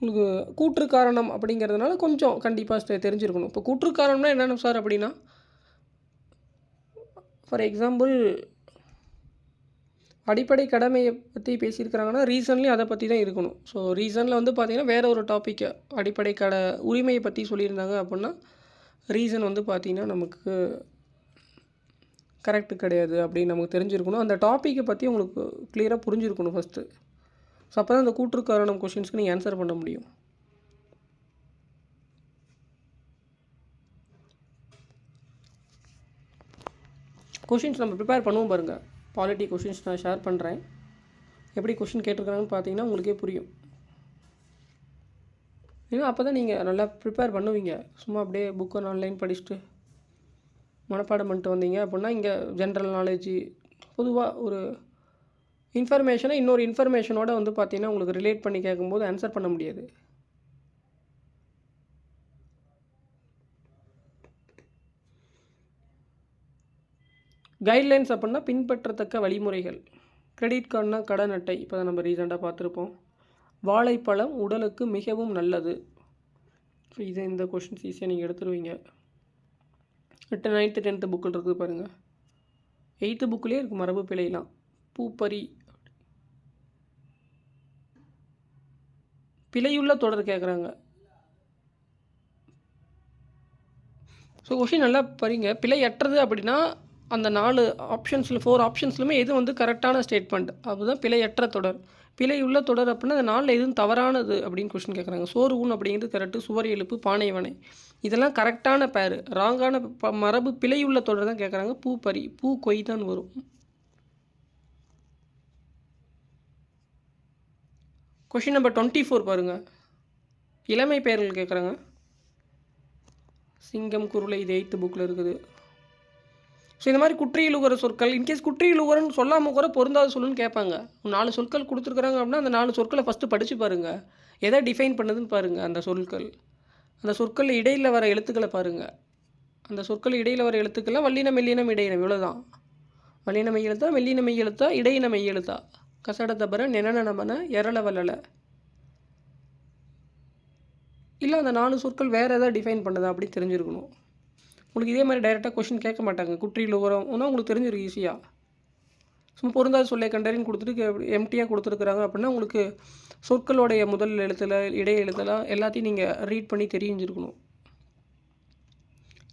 உங்களுக்கு கூற்று காரணம் அப்படிங்கிறதுனால கொஞ்சம் கண்டிப்பாக தெரிஞ்சிருக்கணும். இப்போ கூற்று காரணம்னா என்னென்ன சார் அப்படின்னா, ஃபார் எக்ஸாம்பிள் அடிப்படை கடமையை பற்றி பேசியிருக்கிறாங்கன்னா ரீசன்லி அதை பற்றி தான் இருக்கணும். ஸோ ரீசனில் வந்து பார்த்திங்கன்னா வேறு ஒரு டாப்பிக்கை அடிப்படை உரிமையை பற்றி சொல்லியிருந்தாங்க அப்படின்னா ரீசன் வந்து பார்த்திங்கன்னா நமக்கு கரெக்டு கிடையாது அப்படின்னு நமக்கு தெரிஞ்சிருக்கணும். அந்த டாப்பிக்கை பற்றி உங்களுக்கு கிளியராக புரிஞ்சிருக்கணும் ஃபஸ்ட்டு. ஸோ அப்போ தான் அந்த கூற்று காரணம் கொஷின்ஸ்க்கு நீங்கள் ஆன்சர் பண்ண முடியும். கொஷின்ஸ் நம்ம ப்ரிப்பேர் பண்ணுவோம் பாருங்கள். பாலிட்டி கொஷின்ஸ் நான் ஷேர் பண்ணுறேன். எப்படி கொஷின் கேட்டிருக்காங்கன்னு பார்த்தீங்கன்னா உங்களுக்கே புரியும். ஏன்னா அப்போ தான் நீங்கள் நல்லா ப்ரிப்பேர் பண்ணுவீங்க. சும்மா அப்படியே புக்கை ஆன்லைன் படிச்சுட்டு மனப்பாடம் பண்ணிட்டு வந்தீங்க அப்படின்னா இங்கே ஜென்ரல் நாலேஜு பொதுவாக ஒரு இன்ஃபர்மேஷனை இன்னொரு இன்ஃபர்மேஷனோட வந்து பார்த்திங்கன்னா உங்களுக்கு ரிலேட் பண்ணி கேட்கும்போது ஆன்சர் பண்ண முடியாது. கைட்லைன்ஸ் அப்படின்னா பின்பற்றத்தக்க வழிமுறைகள். கிரெடிட் கார்டுனா கடன் அட்டை, இப்போ தான் நம்ம ரீசெண்டாக பார்த்துருப்போம். வாழைப்பழம் உடலுக்கு மிகவும் நல்லது. ஸோ இது இந்த கொஷின்ஸ் ஈஸியாக நீங்கள் எடுத்துருவீங்க. 9th 10th புக்கில் இருக்குது பாருங்கள். 8th புக்கிலே இருக்குது மரபு பிழைலாம். பூப்பறி, பிழையுள்ள தொடர் கேட்குறாங்க. ஸோ கொஷின் நல்லா பாருங்க. பிழையற்றது அப்படின்னா அந்த 4 ஆப்ஷன்ஸில் 4 ஆப்ஷன்ஸ்லுமே எது வந்து கரெக்டான ஸ்டேட்மெண்ட், அதுதான் பிழையற்ற தொடர். பிழையுள்ள தொடர் அப்படின்னா அந்த 4ல் எதுவும் தவறானது அப்படின்னு கொஷின் கேட்குறாங்க. சோறு ஊன் அப்படிங்கிறது கரெக்டு, சுவர் எழுப்பு, பானை வனை இதெல்லாம் கரெக்டான பேர். ராங்கான மரபு பிழையுள்ள தொடர் தான் கேட்குறாங்க. பூப்பறி, பூ கொய் தான் வரும். கொஷின் நம்பர் 24 பாருங்கள். இளமை பெயர்கள் கேட்குறாங்க. சிங்கம், குருளை, இது 8th புக்கில் இருக்குது. ஸோ இந்த மாதிரி குற்றியலுகிற சொற்கள், இன்கேஸ் குற்றியலுகிறன்னு சொல்லாமல் கூட பொருந்தாத சொல்லுன்னு கேட்பாங்க. 4 சொற்கள் கொடுத்துருக்குறாங்க அப்படின்னா அந்த 4 சொற்களை ஃபஸ்ட்டு படித்து பாருங்கள். எதை டிஃபைன் பண்ணுதுன்னு பாருங்கள். அந்த சொற்கள் இடையில் வர எழுத்துக்களை பாருங்கள். அந்த சொற்கள் இடையில் வர எழுத்துக்கள்லாம் வல்லினம், மெல்லினம், இடையினம் இவ்வளோதான். வல்லின மெய் எழுத்தா, மெல்லின மெய் எழுத்தா, இடையின மெய் எழுத்தா, கசட தபர, நெனன நமன, எரள வல்லல, இல்லை அந்த 4 சொற்கள் வேறு எதாவது டிஃபைன் பண்ணுதா அப்படி தெரிஞ்சிருக்கணும். உங்களுக்கு இதே மாதிரி டைரெக்டாக கொஷின் கேட்க மாட்டாங்க. குற்றியில் உரம்னா உங்களுக்கு தெரிஞ்சிருக்கு ஈஸியாக. சும்மா பொருந்தாத சொல்லை கண்டறின்னு கொடுத்துட்டு எம்டியாக கொடுத்துருக்குறாங்க அப்படின்னா உங்களுக்கு சொற்களுடைய முதல் எழுத்தில் இடைய எழுத்தில் எல்லாத்தையும் நீங்கள் ரீட் பண்ணி தெரிஞ்சிருக்கணும்.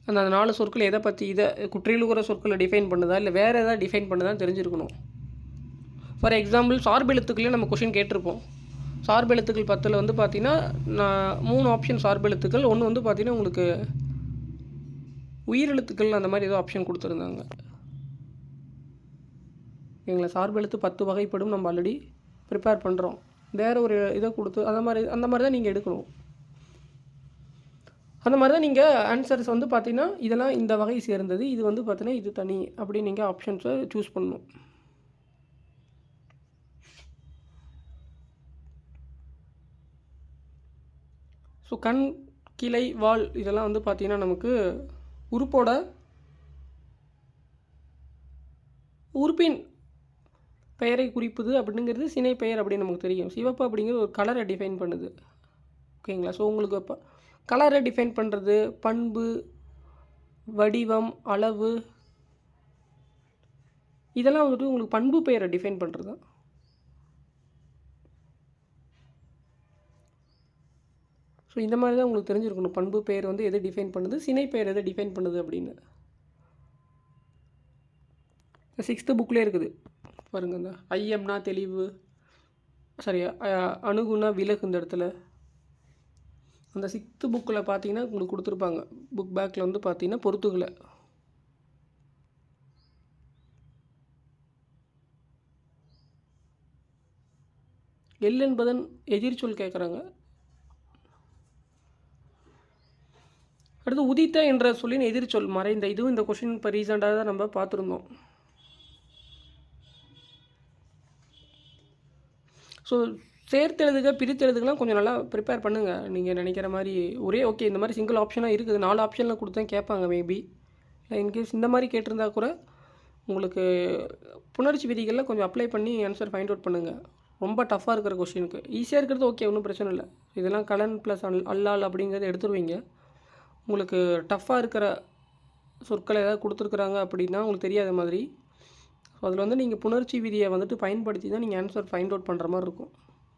அந்த 4 சொற்கள் எதை பற்றி, இதை குற்றியலுகிற சொற்களை டிஃபைன் பண்ணுதா இல்லை வேறு எதாவது டிஃபைன் பண்ணுதான்னு தெரிஞ்சிருக்கணும். ஃபார் எக்ஸாம்பிள் சார்பு எழுத்துக்களே நம்ம கொஷின் கேட்டிருப்போம். சார்பு எழுத்துக்கள் 10ல் வந்து பார்த்திங்கன்னா 3 ஆப்ஷன் சார்பு எழுத்துக்கள். ஒன்று வந்து பார்த்திங்கன்னா உங்களுக்கு உயிரெழுத்துக்கள் அந்த மாதிரி ஏதோ ஆப்ஷன் கொடுத்துருந்தாங்க. எங்களை சார்பு எழுத்து 10 வகைப்படும் நம்ம ஆல்ரெடி ப்ரிப்பேர் பண்ணுறோம். வேறு ஒரு இதை கொடுத்து அந்த மாதிரி தான் நீங்கள் எடுக்கணும். அந்த மாதிரி தான் நீங்கள் ஆன்சர்ஸ் வந்து பார்த்தீங்கன்னா இதெல்லாம் இந்த வகை சேர்ந்தது, இது வந்து பார்த்தீங்கன்னா இது தனி அப்படின்னு நீங்கள் ஆப்ஷன்ஸை சூஸ் பண்ணணும். ஸோ கண், கிளை, வால் இதெல்லாம் வந்து பார்த்தீங்கன்னா நமக்கு உறுப்போட உறுப்பின் பெயரை குறிப்புது அப்படிங்கிறது சினை பெயர் அப்படின்னு நமக்கு தெரியும். சிவப்பு அப்படிங்கிறது ஒரு கலரை டிஃபைன் பண்ணுது. ஓகேங்களா? ஸோ உங்களுக்கு இப்போ கலரை டிஃபைன் பண்ணுறது, பண்பு, வடிவம், அளவு இதெல்லாம் வந்துட்டு உங்களுக்கு பண்பு பெயரை டிஃபைன் பண்ணுறது தான். ஸோ இந்த மாதிரி தான் உங்களுக்கு தெரிஞ்சிருக்கணும். பண்பு பெயர் வந்து எதை டிஃபைன் பண்ணுது, சினை பெயர் எதை டிஃபைன் பண்ணுது அப்படின்னு. 6th புக்லேயே இருக்குது பாருங்கள். இந்த ஐயம்னா தெளிவு, சரியா அணுகுனா விலகு. இந்த இடத்துல அந்த 6th புக்கில் பார்த்தீங்கன்னா உங்களுக்கு கொடுத்துருப்பாங்க. புக் பேக்கில் வந்து பார்த்தீங்கன்னா பொறுத்துகளை. எல் என்பதன் எதிர்ச்சொல் கேட்குறாங்க. அடுத்து உதித்த என்ற சொல்லின் எதிர்ச்சொல் மறைந்த. இதுவும் இந்த கொஷின் இப்போ ரீசெண்டாக தான் நம்ம பார்த்துருந்தோம். ஸோ சேர்த்தெழுதுக பிரித்தெழுதுகலாம் கொஞ்சம் நல்லா ப்ரிப்பேர் பண்ணுங்கள். நீங்கள் நினைக்கிற மாதிரி ஒரே ஓகே இந்த மாதிரி சிங்கிள் ஆப்ஷனாக இருக்குது, 4 ஆப்ஷனில் கொடுத்தா கேட்பாங்க மேபி. இல்லை இன்கேஸ் இந்த மாதிரி கேட்டிருந்தா கூட உங்களுக்கு புணர்ச்சி விதிகளில் கொஞ்சம் அப்ளை பண்ணி ஆன்சர் ஃபைண்ட் அவுட் பண்ணுங்கள். ரொம்ப டஃப்பாக இருக்கிற கொஷினுக்கு ஈஸியாக இருக்கிறது ஓகே, ஒன்றும் பிரச்சனை இல்லை. இதெல்லாம் கலன் ப்ளஸ் அல்லால் அப்படிங்கிறத எடுத்துருவீங்க. உங்களுக்கு டஃப்பாக இருக்கிற சொற்களை ஏதாவது கொடுத்துருக்குறாங்க அப்படின்னா உங்களுக்கு தெரியாத மாதிரி, ஸோ அதில் வந்து நீங்கள் புணர்ச்சி விதியை வந்துட்டு பயன்படுத்தி தான் நீங்கள் ஆன்சர் ஃபைண்ட் அவுட் பண்ணுற மாதிரி இருக்கும்.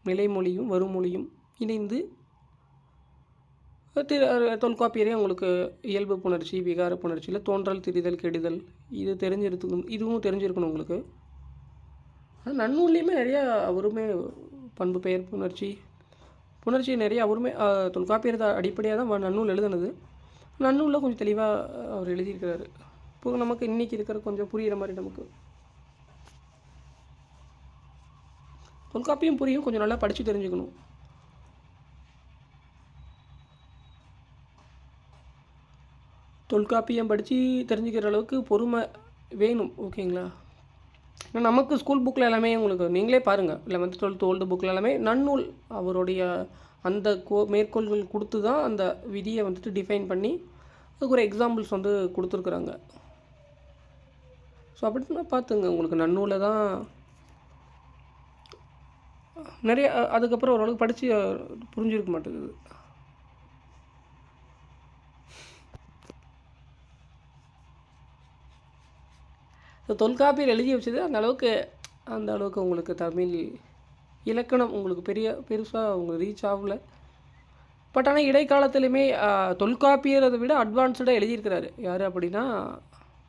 நிலைமொழியும் வருமொழியும் இணைந்து தொல்காப்பியரே உங்களுக்கு இயல்பு புணர்ச்சி, விகார புணர்ச்சியில் தோன்றல், திரிதல், கெடுதல் இது இதுவும் தெரிஞ்சிருக்கணும் உங்களுக்கு. அது நன்னூல்லையுமே நிறையா அவருமே பண்பு பெயர் புணர்ச்சி நிறைய அவருமே தொல்காப்பியர் அடிப்படையாக தான் நன்னூல் எழுதுனது. நன்னூலில் கொஞ்சம் தெளிவாக அவர் எழுதியிருக்கிறாரு. இப்போ நமக்கு இன்றைக்கி இருக்கிற கொஞ்சம் புரிகிற மாதிரி நமக்கு தொல்காப்பியம் புரியும், கொஞ்சம் நல்லா படித்து தெரிஞ்சுக்கணும். தொல்காப்பியம் படித்து தெரிஞ்சுக்கிற அளவுக்கு பொறுமை வேணும். ஓகேங்களா? ஏன்னா நமக்கு ஸ்கூல் புக்கில் எல்லாமே உங்களுக்கு நீங்களே பாருங்கள், 11th 12th ஓல்டு புக்கில் எல்லாமே நன்னூல் அவருடைய அந்த மேற்கோள்கள் கொடுத்து தான் அந்த விதியை வந்துட்டு டிஃபைன் பண்ணி அதுக்கு ஒரு எக்ஸாம்பிள்ஸ் வந்து கொடுத்துருக்குறாங்க. ஸோ அப்படின்னா பார்த்துங்க, உங்களுக்கு நன்னூலில் தான் நிறைய அதுக்கப்புறம் ஓரளவுக்கு படித்து புரிஞ்சிருக்க மாட்டேங்குது. ஸோ தொல்காப்பியர் எழுதி வச்சது அந்த அளவுக்கு உங்களுக்கு தமிழ் இலக்கணம் உங்களுக்கு பெருசாக உங்களுக்கு ரீச் ஆகல. பட் ஆனால் இடைக்காலத்துலையுமே தொல்காப்பியரை விட அட்வான்ஸ்டாக எழுதியிருக்கிறாரு. யார் அப்படின்னா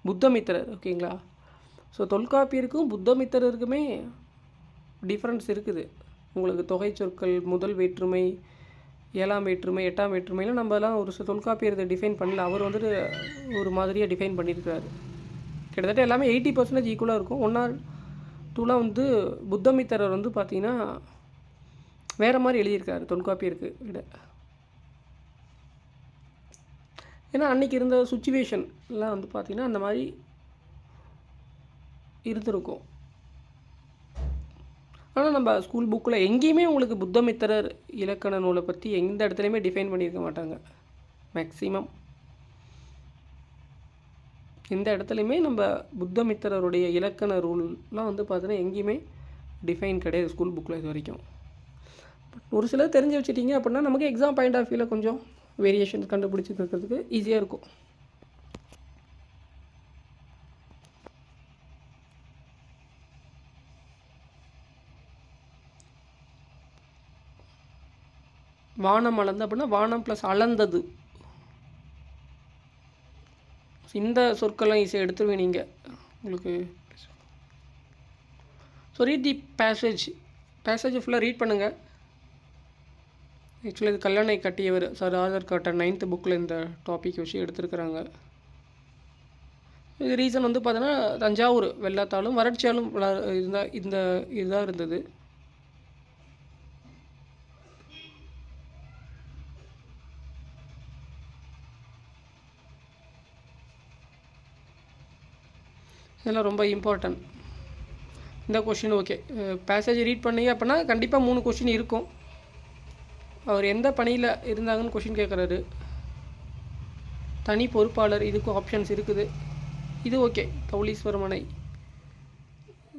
புத்தமித்திரர். ஓகேங்களா? ஸோ தொல்காப்பியருக்கும் புத்தமித்திரருக்குமே டிஃப்ரென்ஸ் இருக்குது. உங்களுக்கு தொகை சொற்கள், முதல் வேற்றுமை, 7ஆம் வேற்றுமை, 8ஆம் வேற்றுமைலாம் நம்மலாம் ஒரு தொல்காப்பியரை டிஃபைன் பண்ணல. அவர் வந்துட்டு ஒரு மாதிரியாக டிஃபைன் பண்ணியிருக்கிறாரு. கிட்டத்தட்ட எல்லாமே 80% ஈக்குவலாக இருக்கும். 1 or 2லாம் வந்து புத்தமித்திரர் வந்து பார்த்திங்கன்னா வேறு மாதிரி எழுதியிருக்காரு தொல்காப்பியருக்கு விட. ஏன்னா அன்றைக்கி இருந்த சுச்சுவேஷன்லாம் வந்து பார்த்திங்கன்னா அந்த மாதிரி இருந்திருக்கும். ஆனால் நம்ம ஸ்கூல் புக்கில் எங்கேயுமே உங்களுக்கு புத்தமித்திரர் இலக்கண நூலை பற்றி எந்த இடத்துலையுமே டிஃபைன் பண்ணியிருக்க மாட்டாங்க. மேக்ஸிமம் எந்த இடத்துலையுமே நம்ம புத்தமித்திரருடைய இலக்கண ரூல்லாம் வந்து பார்த்தீங்கன்னா எங்கேயுமே டிஃபைன் கிடையாது ஸ்கூல் புக்கில் இது வரைக்கும். ஒரு சிலர் தெரிஞ்சு வச்சுட்டிங்க அப்படின்னா நமக்கு எக்ஸாம் பாயிண்ட் ஆஃப் வியூவில் கொஞ்சம் வேரியேஷன் கண்டுபிடிச்சிருக்கிறதுக்கு ஈஸியாக இருக்கும். வானம் அளந்து அப்படின்னா வானம் ப்ளஸ் அளந்தது. இந்த சொற்கள்லாம் ஈஸியாக எடுத்துருவேன் நீங்கள் உங்களுக்கு. ஸோ ரீட் தி பேசேஜ் ஃபுல்லாக ரீட் பண்ணுங்கள். ஆக்சுவலி இது கல்லணை கட்டியவர் சார் ஆதர் காட்டன் 9th புக்கில் இந்த டாபிக் வச்சு எடுத்துருக்குறாங்க. இது ரீசன் வந்து பார்த்தோன்னா தஞ்சாவூர் வெள்ளத்தாலும் வறட்சியாலும் இருந்தால் இந்த இதுதான் இருந்தது. இதெல்லாம் ரொம்ப இம்பார்ட்டன்ட். இந்த கொஷின் ஓகே. பேசேஜ் ரீட் பண்ணீங்க அப்படின்னா கண்டிப்பாக 3 கொஷின் இருக்கும். அவர் எந்த பணியில் இருந்தாங்கன்னு கொஷின் கேட்குறாரு. தனி பொறுப்பாளர், இதுக்கும் ஆப்ஷன்ஸ் இருக்குது. இது ஓகே. தௌலீஸ்வரம் அணை.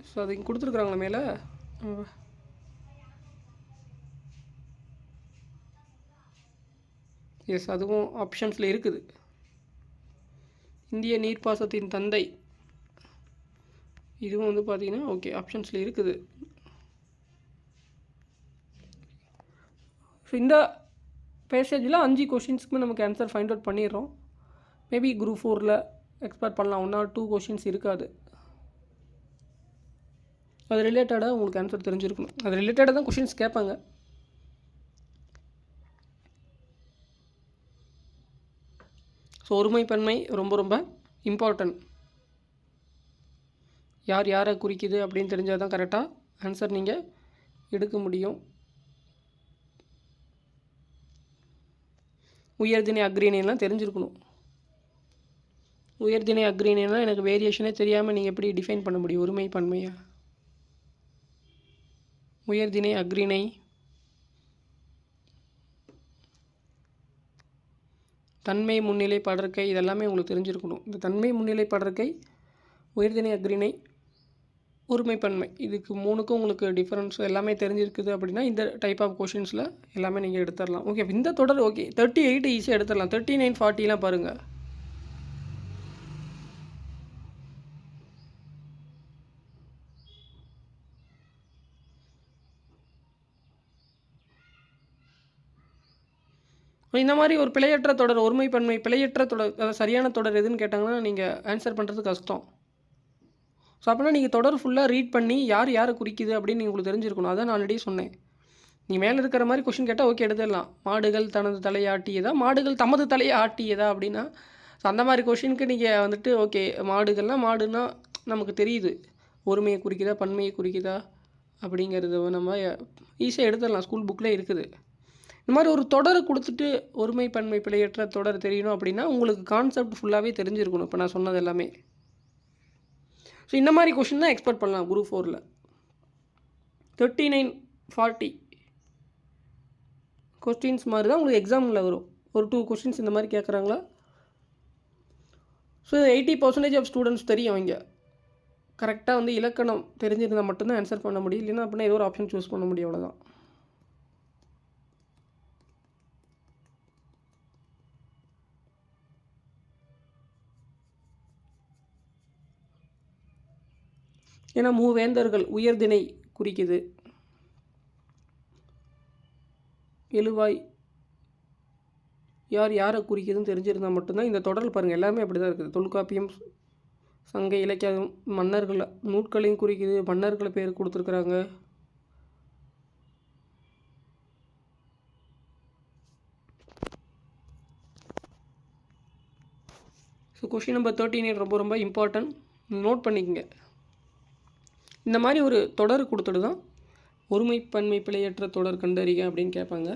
ஸோ அது இங்கே கொடுத்துருக்குறாங்களா மேலே? எஸ், அதுவும் ஆப்ஷன்ஸில் இருக்குது. இந்திய நீர்ப்பாசத்தின் தந்தை, இதுவும் வந்து பார்த்தீங்கன்னா ஓகே ஆப்ஷன்ஸில் இருக்குது. ஸோ இந்த பேசேஜில் 5 கொஷின்ஸ்க்குமே நமக்கு ஆன்சர் ஃபைண்ட் அவுட் பண்ணிடுறோம். மேபி குரூப் 4ல் எக்ஸ்பெக்ட் பண்ணலாம் 1 or 2 கொஷின்ஸ் இருக்காது. அது ரிலேட்டடாக உங்களுக்கு ஆன்சர் தெரிஞ்சிருக்கணும். அது ரிலேட்டடாக தான் கொஷின்ஸ் கேட்பாங்க. ஸோ ஒருமைப்பன்மை ரொம்ப ரொம்ப இம்பார்ட்டன்ட். யார் யாரை குறிக்குது அப்படின்னு தெரிஞ்சால் தான் கரெக்டாக ஆன்சர் நீங்கள் எடுக்க முடியும். உயர்திணை அக்ரிணைலாம் தெரிஞ்சிருக்கணும். உயர்திணை அக்ரிணைலாம் எனக்கு வேரியேஷனே தெரியாமல் நீங்கள் எப்படி டிஃபைன் பண்ண முடியும் ஒருமைப்பன்மையாக? உயர்திணை அக்ரிணை, தன்மை முன்னிலை படர்க்கை, இதெல்லாமே உங்களுக்கு தெரிஞ்சிருக்கணும். இந்த தன்மை முன்னிலை படர்க்கை, உயர்திணை அக்ரிணை, ஒருமைப்பன்மை, இதுக்கு 3க்கும் உங்களுக்கு டிஃப்ரென்ஸ் எல்லாமே தெரிஞ்சிருக்குது அப்படின்னா இந்த டைப் ஆஃப் கொஷின்ஸில் எல்லாமே நீங்கள் எடுத்துடலாம். ஓகே, இந்த தொடர் ஓகே. 38 ஈஸியாக எடுத்துடலாம். 39, 40லாம் பாருங்கள். இந்த மாதிரி ஒரு பிழையற்ற தொடர், ஒருமைப்பன்மை பிழையற்ற தொடர், அதாவது சரியான தொடர் எதுன்னு கேட்டாங்கன்னா நீங்கள் ஆன்சர் பண்ணுறது கஷ்டம். ஸோ அப்படின்னா நீங்கள் தொடர் ஃபுல்லாக ரீட் பண்ணி யார் யாரை குறிக்குது அப்படின்னு நீங்கள் உங்களுக்கு தெரிஞ்சிருக்கணும். அதான் நான் ஆல்ரெடி சொன்னேன். நீங்கள் மேலே இருக்கிற மாதிரி கொஷின் கேட்டால் ஓகே எடுத்துடலாம். மாடுகள் தனது தலையை ஆட்டியதா, மாடுகள் தமது தலையை ஆட்டியதா அப்படின்னா, ஸோ அந்த மாதிரி கொஷினுக்கு நீங்கள் வந்துட்டு ஓகே மாடுகள்னால் மாடுன்னா நமக்கு தெரியுது ஒருமையை குறிக்குதா பன்மையை குறிக்குதா அப்படிங்கிறது நம்ம ஈஸியாக எடுத்துடலாம். ஸ்கூல் புக்கில் இருக்குது. இந்த மாதிரி ஒரு தொடரை கொடுத்துட்டு ஒருமைப்பன்மை பிழையற்ற தொடர் தெரியணும் அப்படின்னா உங்களுக்கு கான்செப்ட் ஃபுல்லாகவே தெரிஞ்சிருக்கணும். இப்போ நான் சொன்னது எல்லாமே. ஸோ இந்த மாதிரி கொஷின் தான் எக்ஸ்பெக்ட் பண்ணலாம் குரூப் 4ல். 39, 40 கொஸ்டின்ஸ் மாதிரி தான் உங்களுக்கு எக்ஸாமில் வரும். ஒரு 2 கொஷின்ஸ் இந்த மாதிரி கேட்குறாங்களா? ஸோ 80% ஆஃப் ஸ்டூடெண்ட்ஸ் தெரியும். இங்கே கரெக்டாக வந்து இலக்கணம் தெரிஞ்சிருந்தால் மட்டும்தான் ஆன்சர் பண்ண முடியும். இல்லைன்னா அப்படின்னா ஏதோ ஒரு ஆப்ஷன் சூஸ் பண்ண முடியும், அவ்வளோதான். ஏன்னா மூவேந்தர்கள் உயர்திணை குறிக்குது. எழுவாய் யார் யாரை குறிக்குதுன்னு தெரிஞ்சிருந்தால் மட்டும்தான் இந்த தொடரில் பாருங்கள் எல்லாமே அப்படி தான் இருக்குது. தொல்காப்பியம், சங்க இலக்கியம், மன்னர்கள் நூட்களையும் குறிக்குது. மன்னர்களை பேர் கொடுத்துருக்குறாங்க. ஸோ கொஷின் நம்பர் 39 ரொம்ப ரொம்ப இம்பார்ட்டன்ட். நோட் பண்ணிக்கங்க. இந்த மாதிரி ஒரு தொடர் கொடுத்துட்டு தான் ஒருமைப்பன்மை பிழையற்ற தொடர் கண்டறிக அப்படின்னு கேட்பாங்க.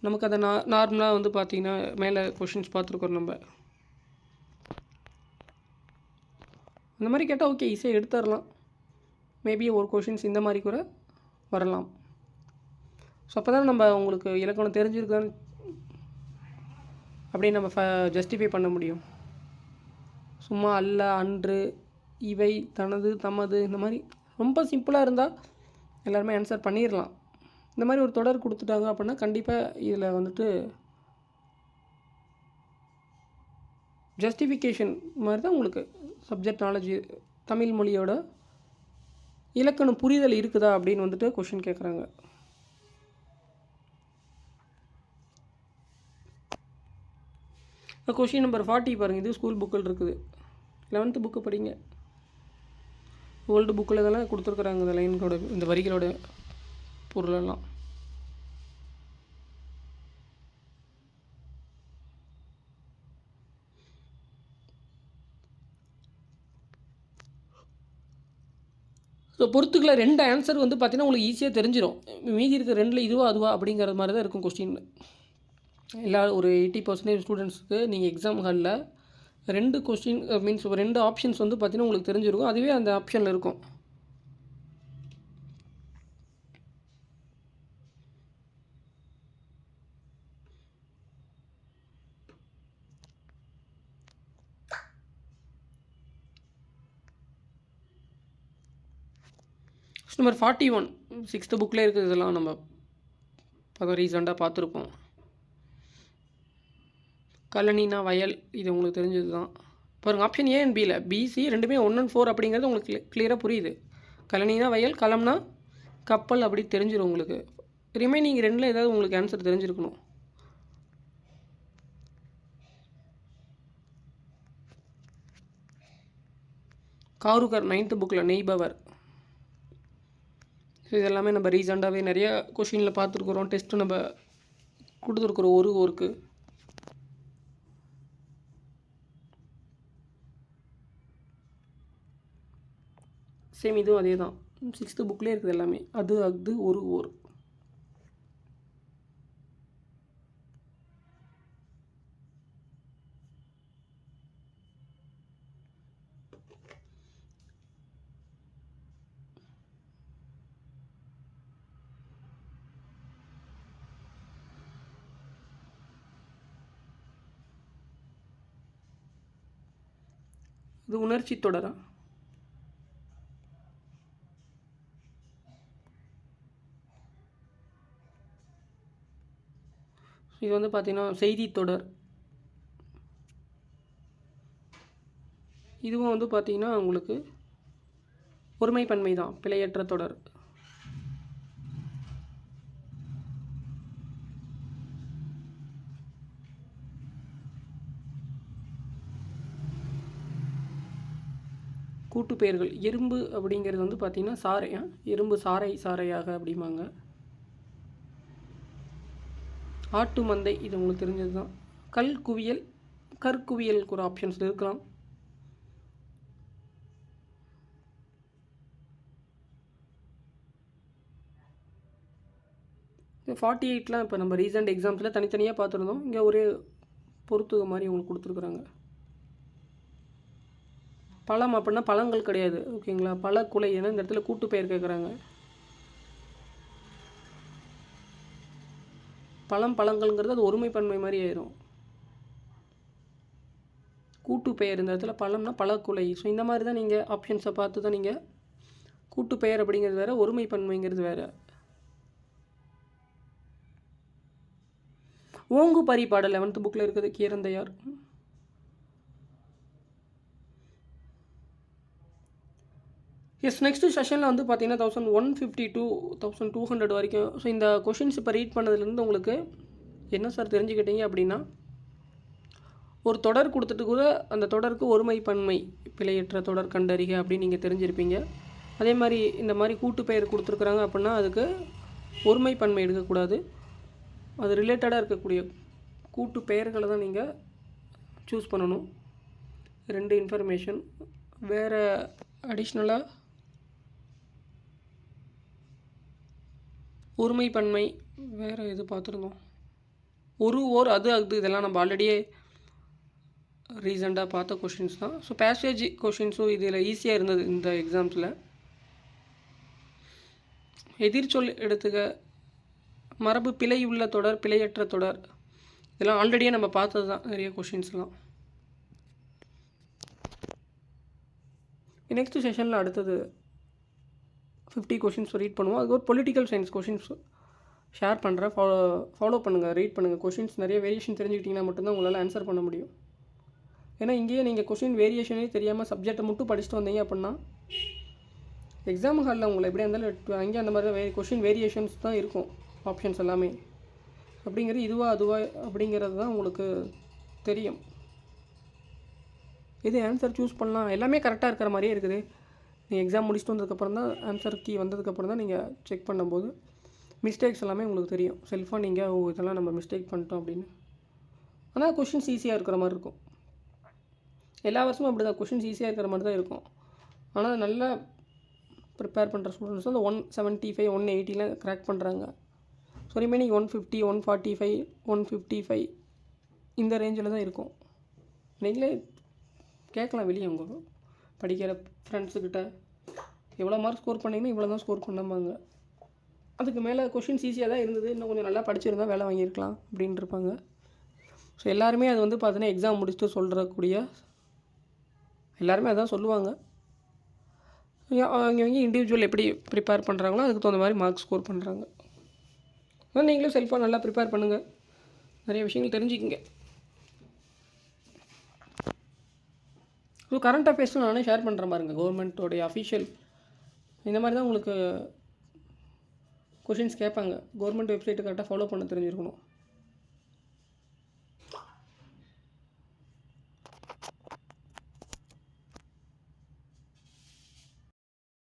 நமக்கு அதை நார்மலாக வந்து பார்த்திங்கன்னா மேலே கொஷின்ஸ் பார்த்துருக்கோம் நம்ம. அந்த மாதிரி கேட்டால் ஓகே ஈஸியாக எடுத்துடலாம். மேபி ஒரு கொஷின்ஸ் இந்த மாதிரி கூட வரலாம். ஸோ அப்போ தான் நம்ம உங்களுக்கு இலக்கணம் தெரிஞ்சிருக்கான்னு அப்படியே நம்ம ஜஸ்டிஃபை பண்ண முடியும். சும்மா அல்ல, அன்று, இவை, தனது, தமது, இந்த மாதிரி ரொம்ப சிம்பிளாக இருந்தால் எல்லாருமே ஆன்சர் பண்ணிடலாம். இந்த மாதிரி ஒரு தொடர் கொடுத்துட்டாங்க அப்படின்னா கண்டிப்பாக இதில் வந்துட்டு ஜஸ்டிஃபிகேஷன் மாதிரி தான் உங்களுக்கு சப்ஜெக்ட் நாலேஜ், தமிழ் மொழியோட இலக்கணம் புரிதல் இருக்குதா அப்படின்னு வந்துட்டு கொஷின் கேட்குறாங்க. கொஷின் நம்பர் 40 பாருங்கள். இது ஸ்கூல் புக்கில் இருக்குது. 11th புக்கு படிங்க. ஓல்டு புக்கில் இதெல்லாம் கொடுத்துருக்குறாங்க. இந்த லைன்களோட இந்த வரிகளோட பொருளெல்லாம். ஸோ பொறுத்துக்கல 2 ஆன்சர் வந்து பார்த்தீங்கன்னா உங்களுக்கு ஈஸியாக தெரிஞ்சிடும். மீதி இருக்க 2ல் இதுவா அதுவா அப்படிங்கிற மாதிரி தான் இருக்கும் கொஸ்டின். ஒரு 80% ஸ்டூடெண்ட்ஸுக்கு நீங்கள் எக்ஸாம் ஹாலில் 2 கொஸ்டின் மீன்ஸ் 2 ஆப்ஷன்ஸ் வந்து பார்த்தீங்கன்னா உங்களுக்கு தெரிஞ்சிருக்கும். அதுவே அந்த ஆப்ஷனில் இருக்கும். நம்பர் 41 6th புக்கில் இருக்குது. இதெல்லாம் நம்ம ரீசெண்டாக பார்த்துருப்போம். கழனினா வயல், இது உங்களுக்கு தெரிஞ்சது தான். பாருங்கள், ஆப்ஷன் ஏ அண்ட் பியில் பிசி ரெண்டுமே 1 and 4 அப்படிங்கிறது உங்களுக்கு கிளியராக புரியுது. கழனினா வயல், களம்னா கப்பல் அப்படி தெரிஞ்சிடும் உங்களுக்கு. ரிமைனிங் 2ல் ஏதாவது உங்களுக்கு ஆன்சர் தெரிஞ்சிருக்கணும். காருகர் 9th புக்கில் நெய்பவர். இது எல்லாமே நம்ம ரீசெண்டாகவே நிறைய கொஷினில் பார்த்துருக்குறோம். டெஸ்ட்டு நம்ம கொடுத்துருக்குறோம் ஒரு ஒர்க்கு. சேம் இதுவும் அதே தான். 6th புக்லேயே இருக்குது எல்லாமே. அது அஃது ஒரு ஓர். இது உணர்ச்சி தொடரா? இது வந்து பார்த்தீங்கன்னா செய்தி தொடர். இதுவும் வந்து பார்த்தீங்கன்னா உங்களுக்கு ஒருமைப்பன்மை தான், பிழையற்ற தொடர். கூட்டு பெயர்கள். எறும்பு அப்படிங்கிறது வந்து பார்த்தீங்கன்னா சாரையா, எறும்பு சாறை சாறையாக அப்படிம்பாங்க. ஆட்டு மந்தை, இது உங்களுக்கு தெரிஞ்சது தான். கல் குவியல், கற்குவியலுக்கு ஒரு ஆப்ஷன்ஸ் இருக்கலாம். இந்த 48லாம் இப்போ நம்ம ரீசெண்ட் எக்ஸாம்ஸில் தனித்தனியாக பார்த்துருந்தோம். இங்கே ஒரே பொறுத்துக மாதிரி உங்களுக்கு கொடுத்துருக்குறாங்க. பழம் அப்படின்னா பழங்கள் கிடையாது, ஓகேங்களா? பழ குலை, ஏன்னா இந்த இடத்துல கூட்டு பெயர் கேட்குறாங்க. பழம் பழங்கள்ங்கிறது அது ஒருமைப்பன்மை மாதிரி ஆயிரும். கூட்டு பெயர் இந்த இடத்துல பழம்னா பழக்குலை. ஸோ இந்த மாதிரி தான் நீங்கள் ஆப்ஷன்ஸை பார்த்து தான் நீங்கள் கூட்டு பெயர் அப்படிங்கிறது வேறு, ஒருமைப்பன்மைங்கிறது வேறு. ஓங்கு பரிபாடல் 11th புக்கில் இருக்குது, கீரந்தையார். எஸ், நெக்ஸ்ட்டு செஷனில் வந்து பார்த்தீங்கன்னா 1150 to 1200 வரைக்கும். ஸோ இந்த கொஷின்ஸ் இப்போ ரீட் பண்ணதுலேருந்து உங்களுக்கு என்ன சார் தெரிஞ்சுக்கிட்டீங்க அப்படின்னா, ஒரு தொடர் கொடுத்துட்டு கூட அந்த தொடருக்கு ஒருமைப்பன்மை, பிழையற்ற தொடர் கண்டறிக அப்படின்னு நீங்கள் தெரிஞ்சிருப்பீங்க. அதே மாதிரி இந்த மாதிரி கூட்டு பெயர் கொடுத்துருக்குறாங்க அப்படின்னா அதுக்கு ஒருமைப்பன்மை எடுக்கக்கூடாது. அது ரிலேட்டடாக இருக்கக்கூடிய கூட்டு பெயர்களை தான் நீங்கள் சூஸ் பண்ணணும். 2 இன்ஃபர்மேஷன். வேறு அடிஷ்னலாக ஒருமைப்பன்மை வேறு எது பார்த்துருந்தோம்? ஒரு ஓர், அது அது இதெல்லாம் நம்ம ஆல்ரெடியே ரீசெண்டாக பார்த்த கொஷின்ஸ் தான். ஸோ பேசேஜ் கொஷின்ஸும் இதில் ஈஸியாக இருந்தது இந்த எக்ஸாம்ஸில். எதிர்ச்சொல் எடுத்துக்க, மரபு பிழை உள்ள தொடர், பிழையற்ற தொடர், இதெல்லாம் ஆல்ரெடியே நம்ம பார்த்தது தான் நிறைய கொஷின்ஸ்லாம். நெக்ஸ்ட் செஷனில் அடுத்தது 50 கொஷின்ஸ் ரீட் பண்ணுவோம். அதுக்கு ஒரு பொலிட்டிக்கல் சயின்ஸ் கொஷின்ஸ் ஷேர் பண்ணுறேன். ஃபாலோ பண்ணுங்கள், ரீட் பண்ணுங்கள். கொஷின்ஸ் நிறைய வேரியேஷன் தெரிஞ்சுக்கிட்டிங்கன்னா மட்டும்தான் உங்களால் ஆன்சர் பண்ண முடியும். ஏன்னா இங்கேயே நீங்கள் கொஷின் வேரியேஷனே தெரியாமல் சப்ஜெக்டை மட்டும் படிச்சுட்டு வந்தீங்க அப்படின்னா எக்ஸாம் ஹாலில் உங்களை எப்படியா இருந்தாலும் அங்கே அந்த மாதிரி தான் கொஷின் வேரியேஷன்ஸ் தான் இருக்கும், ஆப்ஷன்ஸ் எல்லாமே. அப்படிங்கிறது இதுவா அதுவா அப்படிங்கிறது தான் உங்களுக்கு தெரியும். இது ஆன்சர் சூஸ் பண்ணலாம், எல்லாமே கரெக்டாக இருக்கிற மாதிரியே இருக்குது. நீங்கள் எக்ஸாம் முடிச்சுட்டு வந்ததுக்கப்புறம் தான், ஆன்சர் கீ வந்ததுக்கப்புறம் தான் நீங்கள் செக் பண்ணும்போது மிஸ்டேக்ஸ் எல்லாமே உங்களுக்கு தெரியும். செல்ஃபாக நீங்கள் இதெல்லாம் நம்ம மிஸ்டேக் பண்ணிட்டோம் அப்படின்னு. ஆனால் கொஷின்ஸ் ஈஸியாக இருக்கிற மாதிரி இருக்கும். எல்லா வருஷமும் அப்படி தான், கொஷின்ஸ் ஈஸியாக இருக்கிற மாதிரி தான் இருக்கும். ஆனால் நல்லா ப்ரிப்பேர் பண்ணுற ஸ்டூடெண்ட்ஸ் வந்து 175 180 கிராக் பண்ணுறாங்க. ஸோ ரிமைனிங் 150 145 155 இந்த ரேஞ்சில் தான் இருக்கும். நீங்களே கேட்கலாம் வெளியே உங்கள் படிக்கிற ஃப்ரெண்ட்ஸுக்கிட்ட எவ்வளோ மார்க் ஸ்கோர் பண்ணிங்கன்னா இவ்வளோ தான் ஸ்கோர் பண்ணாமாங்க. அதுக்கு மேலே கொஷின்ஸ் ஈஸியாக தான் இருந்தது, இன்னும் கொஞ்சம் நல்லா படிச்சிருந்தா வேலை வாங்கியிருக்கலாம் அப்படின்ட்டு இருப்பாங்க. ஸோ எல்லாருமே அது வந்து பார்த்தீங்கன்னா எக்ஸாம் முடிச்சுட்டு சொல்கிறக்கூடிய எல்லாருமே அதான் சொல்லுவாங்க. அவங்க இண்டிவிஜுவல் எப்படி ப்ரிப்பேர் பண்ணுறாங்களோ அதுக்கு தகுந்த மாதிரி மார்க் ஸ்கோர் பண்ணுறாங்க. ஆனால் நீங்களும் செல்ஃபாக நல்லா ப்ரிப்பேர் பண்ணுங்கள், நிறைய விஷயங்கள் தெரிஞ்சுக்கிங்க. ஸோ கரண்ட் அஃபேர்ஸும் நானே ஷேர் பண்ணுற பாருங்க, கவர்மெண்ட்டோடைய அஃபிஷியல் இந்த மாதிரி தான் உங்களுக்கு கொஷின்ஸ் கேட்பாங்க. கவர்மெண்ட் வெப்சைட்டை கரெக்டாக ஃபாலோ பண்ண தெரிஞ்சிருக்கணும்.